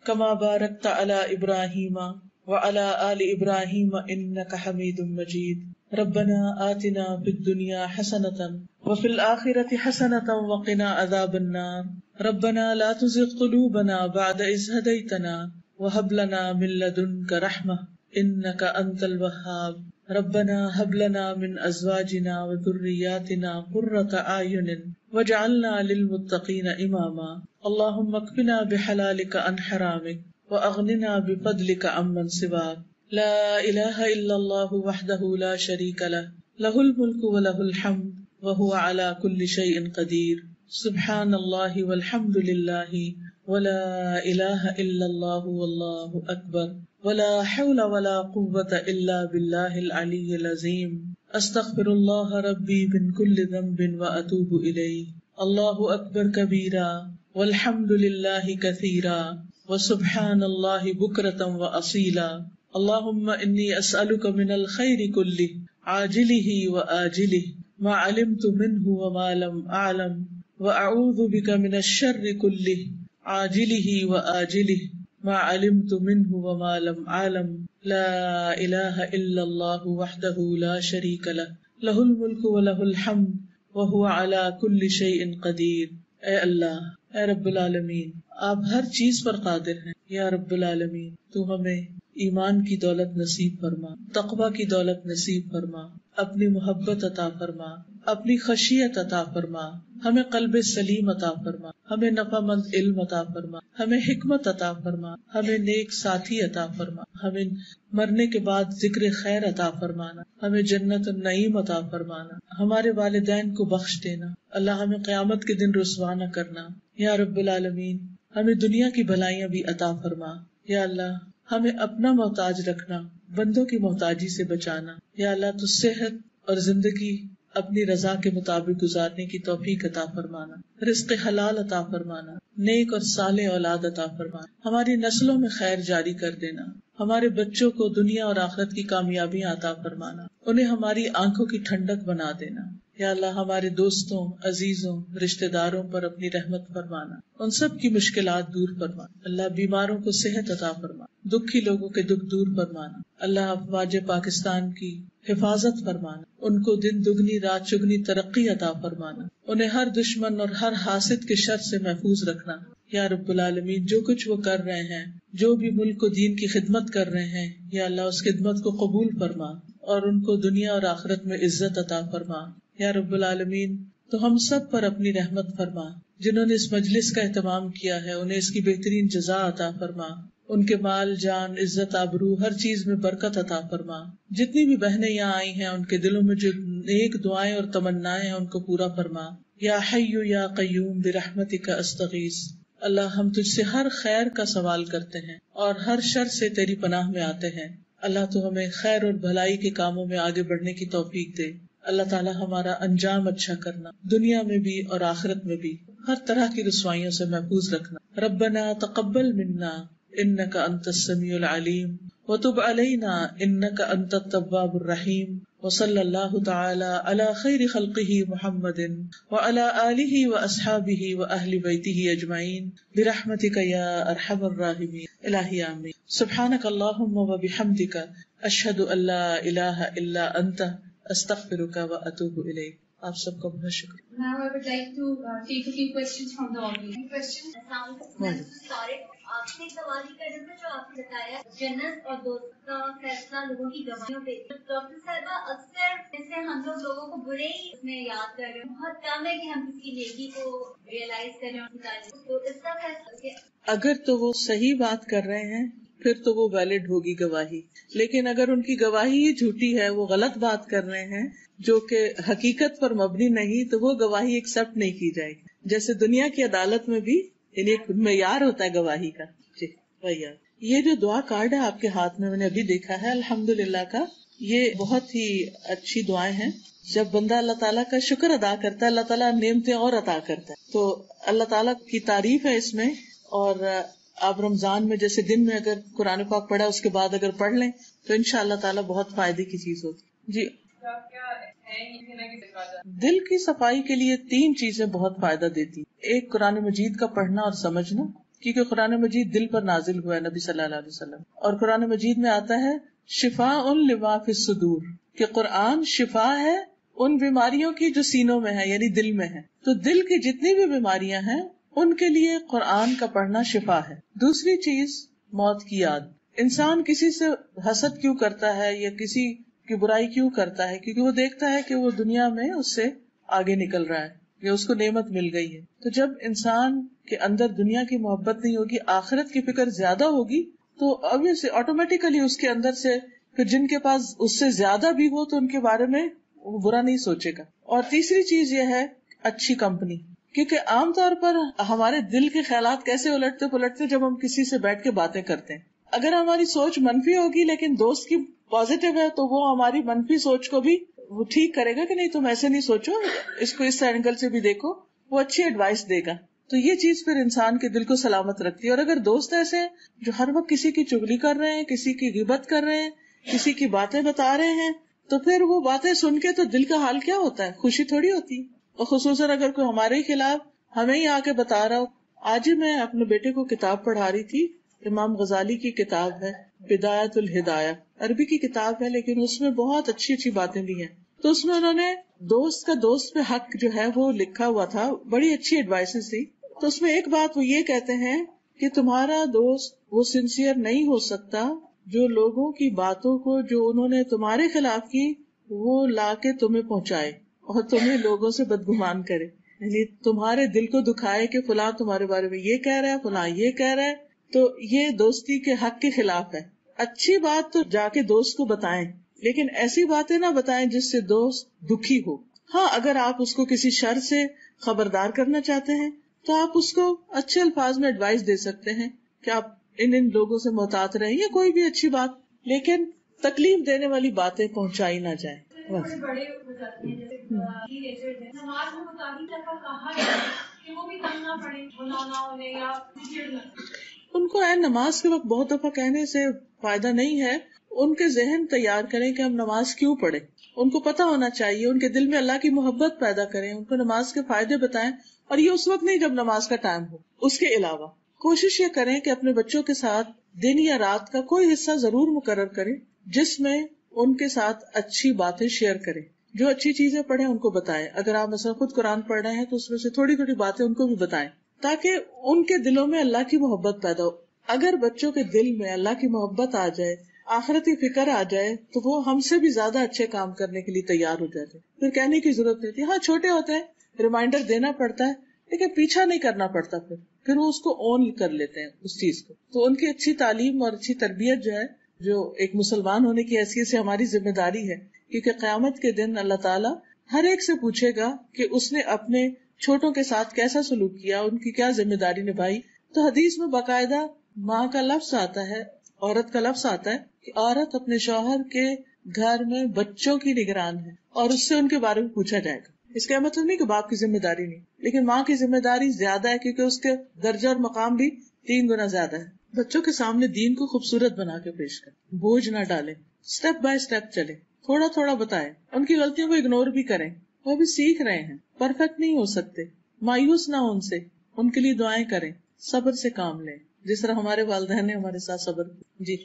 كما باركت على إبراهيم وعلى آل إبراهيم إنك حميد مجيد. ربنا آتنا في الدنيا حسنة وفي الآخرة حسنة وقنا عذاب النار. ربنا لا تزغ قلوبنا بعد إذ هديتنا وهب لنا من لدنك رحمة إنك أنت الوهاب. ربنا هب لنا من ازواجنا وذرياتنا قرة اعين واجعلنا للمتقين اماما. اللهم اكفنا بحلالك عن حرامك واغننا بفضلك عمن سواك. لا اله الا الله وحده لا شريك له، له الملك وله الحمد وهو على كل شيء قدير. سبحان الله والحمد لله ولا اله الا الله والله اکبر ولا حول ولا قوة الا بالله العلی العظیم. استغفر اللہ ربی من كل ذنب واتوب الیہ. اللہ اکبر کبیرا والحمد للہ کثیرا وسبحان اللہ بکرۃ واصیلا اللہم انی اسألک من الخیر کلہ عاجلہ وآجلہ ما علمت منہ وما لم اعلم واعوذ بک من الشر کلہ عاجلہ وآجلہ ما علمت منہ وما لم اعلم لا الہ الا اللہ وحدہ لا شریک لہ لہ الملک ولہ الحمد وہو علی کل شیء قدیر۔ اے اللہ، اے رب العالمین، آپ ہر چیز پر قادر ہیں۔ یا رب العالمین، تو ہمیں ایمان کی دولت نصیب فرما، تقوی کی دولت نصیب فرما، اپنی محبت عطا فرما، اپنی خشیت عطا فرما، ہمیں قلب سلیم عطا فرما، ہمیں نفع مند علم عطا فرما، ہمیں حکمت عطا فرما، ہمیں نیک ساتھی عطا فرما، ہمیں مرنے کے بعد ذکر خیر عطا فرمانا، ہمیں جنت النعیم عطا فرمانا، ہمارے والدین کو بخش دینا، اللہ ہمیں قیامت کے دن رسوا نہ کرنا۔ یا رب العالمین، ہمیں دنیا کی بھلائیاں بھی عطا فرما۔ یا اللہ، ہمیں اپنا محتاج رکھنا، بندوں کی محتاجی سے بچانا۔ یا اللہ، تو صحت اور زندگی اپنی رضا کے مطابق گزارنے کی توفیق عطا فرمانا، رزق حلال عطا فرمانا، نیک اور صالح اولاد عطا فرمانا، ہماری نسلوں میں خیر جاری کر دینا، ہمارے بچوں کو دنیا اور آخرت کی کامیابیاں عطا فرمانا، انہیں ہماری آنکھوں کی ٹھنڈک بنا دینا۔ یا اللہ، ہمارے دوستوں، عزیزوں، رشتہ داروں پر اپنی رحمت فرمانا، ان سب کی مشکلات دور فرمانا۔ اللہ، بیماروں کو صحت عطا فرما، دکھی لوگوں کے دکھ دور فرمانا۔ اللہ، افواج پاکستان کی حفاظت فرمانا، ان کو دن دگنی رات چگنی ترقی عطا فرمانا، انہیں ہر دشمن اور ہر حاسد کے شر سے محفوظ رکھنا۔ یا رب العالمین، جو کچھ وہ کر رہے ہیں، جو بھی ملک و دین کی خدمت کر رہے ہیں، یا اللہ اس خدمت کو قبول فرما اور ان کو دنیا اور آخرت میں عزت عطا فرما۔ یا رب العالمین، تو ہم سب پر اپنی رحمت فرما، جنہوں نے اس مجلس کا اہتمام کیا ہے انہیں اس کی بہترین جزا عطا فرما، ان کے مال جان عزت آبرو ہر چیز میں برکت عطا فرما۔ جتنی بھی بہنیں یہاں آئی ہیں ان کے دلوں میں جو نیک دعائیں اور تمنائیں ہیں ان کو پورا فرما۔ یا حی یا قیوم برحمتک استغیث، اللہ ہم تجھ سے ہر خیر کا سوال کرتے ہیں اور ہر شر سے تیری پناہ میں آتے ہیں۔ اللہ تو ہمیں خیر اور بھلائی کے کاموں میں آگے بڑھنے کی توفیق دے۔ اللہ تعالی ہمارا انجام اچھا کرنا، دنیا میں بھی اور آخرت میں بھی ہر طرح کی رسوائیوں سے محفوظ رکھنا۔ ربنا تقبل منا انک انت السمیع العلیم وتب علینا انک انت التواب الرحیم، وصلی اللہ تعالی علی خیر خلقہ محمد وعلی آلہ واصحابہ واہل بیتہ اجمعین برحمتک یا ارحم الراحمین۔ الہی آمین۔ سبحانک اللہم وبحمدک اشہد ان لا الہ الا انت استغفرک واتوب الیک۔ آپ سب کا بہت شکریہ۔ Now I would like to take a few questions from the audience. Question. آپ سے سوال ہی کرنا تھا جو آپ نے بتایا جنت اور دوست کا فیصلہ لوگوں کی گواہیوں پہ۔ ڈاکٹر صاحبہ، اکثر جیسے ہم لوگوں کو برے ہی اس میں یاد کر رہے ہیں، بہت کم ہے کہ ہم کسی نیکی کو ریئلائز کریں اور بتائیں، تو اس کا فیصلہ اگر تو وہ صحیح بات کر رہے ہیں پھر تو وہ ویلڈ ہوگی گواہی، لیکن اگر ان کی گواہی ہی جھوٹی ہے، وہ غلط بات کر رہے ہیں جو کہ حقیقت پر مبنی نہیں، تو وہ گواہی ایکسپٹ نہیں کی جائے گی۔ جیسے دنیا کی عدالت میں بھی یعنی ایک معیار ہوتا ہے گواہی کا۔ جی بھیا، یہ جو دعا کارڈ ہے آپ کے ہاتھ میں، میں نے ابھی دیکھا ہے الحمدللہ کا، یہ بہت ہی اچھی دعائیں ہیں۔ جب بندہ اللہ تعالیٰ کا شکر ادا کرتا ہے، اللہ تعالیٰ نعمتیں اور عطا کرتا ہے، تو اللہ تعالیٰ کی تعریف ہے اس میں۔ اور آپ رمضان میں جیسے دن میں اگر قرآن پاک پڑھا اس کے بعد اگر پڑھ لیں تو انشاءاللہ تعالیٰ بہت فائدے کی چیز ہوتی۔ جی، دل کی صفائی کے لیے 3 چیزیں بہت فائدہ دیتی۔ ایک، قرآن مجید کا پڑھنا اور سمجھنا، کیونکہ قرآن مجید دل پر نازل ہوا ہے نبی صلی اللہ علیہ وسلم، اور قرآن مجید میں آتا ہے شفاء لما فی الصدور، کہ قرآن شفا ہے ان بیماریوں کی جو سینوں میں ہے، یعنی دل میں ہے۔ تو دل کی جتنی بھی بیماریاں ہیں ان کے لیے قرآن کا پڑھنا شفا ہے۔ دوسری چیز، موت کی یاد۔ انسان کسی سے حسد کیوں کرتا ہے یا کسی کی برائی کیوں کرتا ہے؟ کیونکہ وہ دیکھتا ہے کہ وہ دنیا میں اس سے آگے نکل رہا ہے یا اس کو نعمت مل گئی ہے۔ تو جب انسان کے اندر دنیا کی محبت نہیں ہوگی، آخرت کی فکر زیادہ ہوگی، تو obviously آٹومیٹیکلی اس کے اندر سے پھر جن کے پاس اس سے زیادہ بھی ہو تو ان کے بارے میں وہ برا نہیں سوچے گا۔ اور تیسری چیز یہ ہے اچھی کمپنی، کیونکہ عام طور پر ہمارے دل کے خیالات کیسے الٹتے پلٹتے جب ہم کسی سے بیٹھ کے باتیں کرتے ہیں۔ اگر ہماری سوچ منفی ہوگی لیکن دوست کی پازیٹیو ہے تو وہ ہماری منفی سوچ کو بھی وہ ٹھیک کرے گا کہ نہیں تم ایسے نہیں سوچو، اس کو اس اینگل سے بھی دیکھو، وہ اچھی ایڈوائس دے گا۔ تو یہ چیز پھر انسان کے دل کو سلامت رکھتی ہے. اور اگر دوست ایسے ہیں جو ہر وقت کسی کی چغلی کر رہے ہیں, کسی کی غیبت کر رہے ہیں, کسی کی باتیں بتا رہے ہیں, تو پھر وہ باتیں سن کے تو دل کا حال کیا ہوتا ہے, خوشی تھوڑی ہوتی. اور خصوصاً اگر کوئی ہمارے خلاف ہمیں ہی آ کے بتا رہا ہو. آج ہی میں اپنے بیٹے کو کتاب پڑھا رہی تھی, امام غزالی کی کتاب ہے بدایت الہدایہ, عربی کی کتاب ہے لیکن اس میں بہت اچھی اچھی باتیں بھی ہیں. تو اس میں انہوں نے دوست کا دوست پہ حق جو ہے وہ لکھا ہوا تھا, بڑی اچھی ایڈوائسز تھی. تو اس میں ایک بات وہ یہ کہتے ہیں کہ تمہارا دوست وہ سنسیئر نہیں ہو سکتا جو لوگوں کی باتوں کو جو انہوں نے تمہارے خلاف کی وہ لا کے تمہیں پہنچائے اور تمہیں لوگوں سے بدگمان کرے, یعنی تمہارے دل کو دکھائے کہ فلاں تمہارے بارے میں یہ کہہ رہا ہے, فلاں یہ کہہ رہا ہے. تو یہ دوستی کے حق کے خلاف ہے. اچھی بات تو جا کے دوست کو بتائیں, لیکن ایسی باتیں نہ بتائیں جس سے دوست دکھی ہو. ہاں, اگر آپ اس کو کسی شر سے خبردار کرنا چاہتے ہیں تو آپ اس کو اچھے الفاظ میں ایڈوائز دے سکتے ہیں کہ آپ ان لوگوں سے محتاط رہیں یا کوئی بھی اچھی بات, لیکن تکلیف دینے والی باتیں پہنچائی نہ جائیں. بڑے ہو جاتے ہیں جیسے نماز میں متعدد دفعہ کہا ہے کہ وہ بھی تنگ نہ پڑے, بلانا انہیں یا ان کو نماز کے وقت بہت دفعہ کہنے سے فائدہ نہیں ہے. ان کے ذہن تیار کریں کہ ہم نماز کیوں پڑھیں, ان کو پتا ہونا چاہیے, ان کے دل میں اللہ کی محبت پیدا کریں, ان کو نماز کے فائدے بتائیں, اور یہ اس وقت نہیں جب نماز کا ٹائم ہو. اس کے علاوہ کوشش یہ کریں کہ اپنے بچوں کے ساتھ دن یا رات کا کوئی حصہ ضرور مقرر کریں جس میں ان کے ساتھ اچھی باتیں شیئر کریں, جو اچھی چیزیں پڑھیں ان کو بتائیں. اگر آپ مثلا خود قرآن پڑھ رہے ہیں تو اس میں سے تھوڑی تھوڑی باتیں ان کو بھی بتائیں تاکہ ان کے دلوں میں اللہ کی محبت پیدا ہو. اگر بچوں کے دل میں اللہ کی محبت آ جائے, آخرتی فکر آ جائے, تو وہ ہم سے بھی زیادہ اچھے کام کرنے کے لیے تیار ہو جاتے. پھر کہنے کی ضرورت نہیں تھی. ہاں, چھوٹے ہوتے ہیں, ریمائنڈر دینا پڑتا ہے, لیکن پیچھا نہیں کرنا پڑتا. پھر وہ اس کو اون کر لیتے ہیں اس چیز کو. تو ان کی اچھی تعلیم اور اچھی تربیت جو ہے, جو ایک مسلمان ہونے کی حیثیت سے ہماری ذمہ داری ہے, کیونکہ قیامت کے دن اللہ تعالیٰ ہر ایک سے پوچھے گا کہ اس نے اپنے چھوٹوں کے ساتھ کیسا سلوک کیا, ان کی کیا ذمہ داری نبھائی. تو حدیث میں باقاعدہ ماں کا لفظ آتا ہے, عورت کا لفظ آتا ہے کہ عورت اپنے شوہر کے گھر میں بچوں کی نگران ہے اور اس سے ان کے بارے میں پوچھا جائے گا. اس کا مطلب نہیں کہ باپ کی ذمہ داری نہیں, لیکن ماں کی ذمہ داری زیادہ ہے کیونکہ اس کے درجہ اور مقام بھی 3 گنا زیادہ ہے. بچوں کے سامنے دین کو خوبصورت بنا کے پیش کریں, بوجھ نہ ڈالیں, سٹیپ بائی سٹیپ چلیں, تھوڑا تھوڑا بتائیں, ان کی غلطیوں کو اگنور بھی کریں. وہ بھی سیکھ رہے ہیں, پرفیکٹ نہیں ہو سکتے, مایوس نہ ہو ان سے, ان کے لیے دعائیں کریں, صبر سے کام لیں جس طرح ہمارے والدین نے ہمارے ساتھ صبر. جی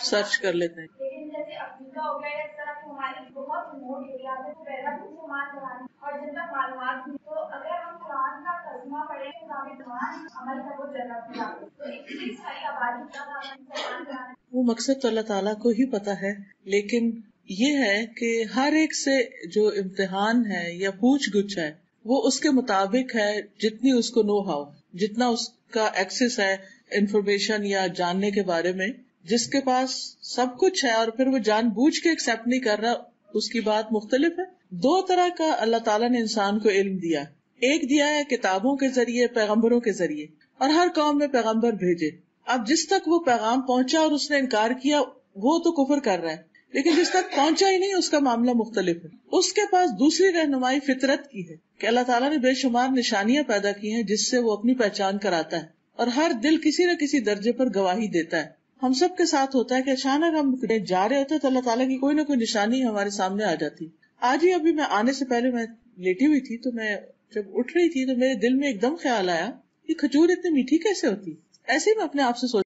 سرچ کر لیتے ہیں. لیکن جیسے افریقہ ہو گیا اس طرح کی ہماری بہت ریموٹ ایریا میں پہلا بھی مسلمان بنانے اور جن تک معلومات بھی, تو اگر ہم قرآن کا ترجمہ پڑھیں تو ہمیں قرآن عمل کا وہ جنت بھی آتی, تو اتنی ساری آبادی کا مسلمان بنانے. وہ مقصد تو اللہ تعالیٰ کو ہی پتا ہے, لیکن یہ ہے کہ ہر ایک سے جو امتحان ہے یا پوچھ گچھ ہے وہ اس کے مطابق ہے, جتنی اس کو نو ہاؤ, جتنا اس کا ایکسس ہے انفارمیشن یا جاننے کے بارے میں. جس کے پاس سب کچھ ہے اور پھر وہ جان بوجھ کے ایکسپٹ نہیں کر رہا, اس کی بات مختلف ہے. 2 طرح کا اللہ تعالیٰ نے انسان کو علم دیا. ایک دیا ہے کتابوں کے ذریعے, پیغمبروں کے ذریعے, اور ہر قوم میں پیغمبر بھیجے. اب جس تک وہ پیغام پہنچا اور اس نے انکار کیا وہ تو کفر کر رہا ہے, لیکن جس تک پہنچا ہی نہیں اس کا معاملہ مختلف ہے. اس کے پاس دوسری رہنمائی فطرت کی ہے کہ اللہ تعالیٰ نے بے شمار نشانیاں پیدا کی ہیں جس سے وہ اپنی پہچان کراتا ہے, اور ہر دل کسی نہ کسی درجے پر گواہی دیتا ہے. ہم سب کے ساتھ ہوتا ہے کہ اچانک ہم جا رہے ہوتے تو اللہ تعالیٰ کی کوئی نہ کوئی نشانی ہمارے سامنے آ جاتی. آج ہی ابھی میں آنے سے پہلے میں لیٹی ہوئی تھی, تو میں جب اٹھ رہی تھی تو میرے دل میں ایک دم خیال آیا کہ کھجور اتنی میٹھی کیسے ہوتی. ایسے ہی میں اپنے آپ سے سوچ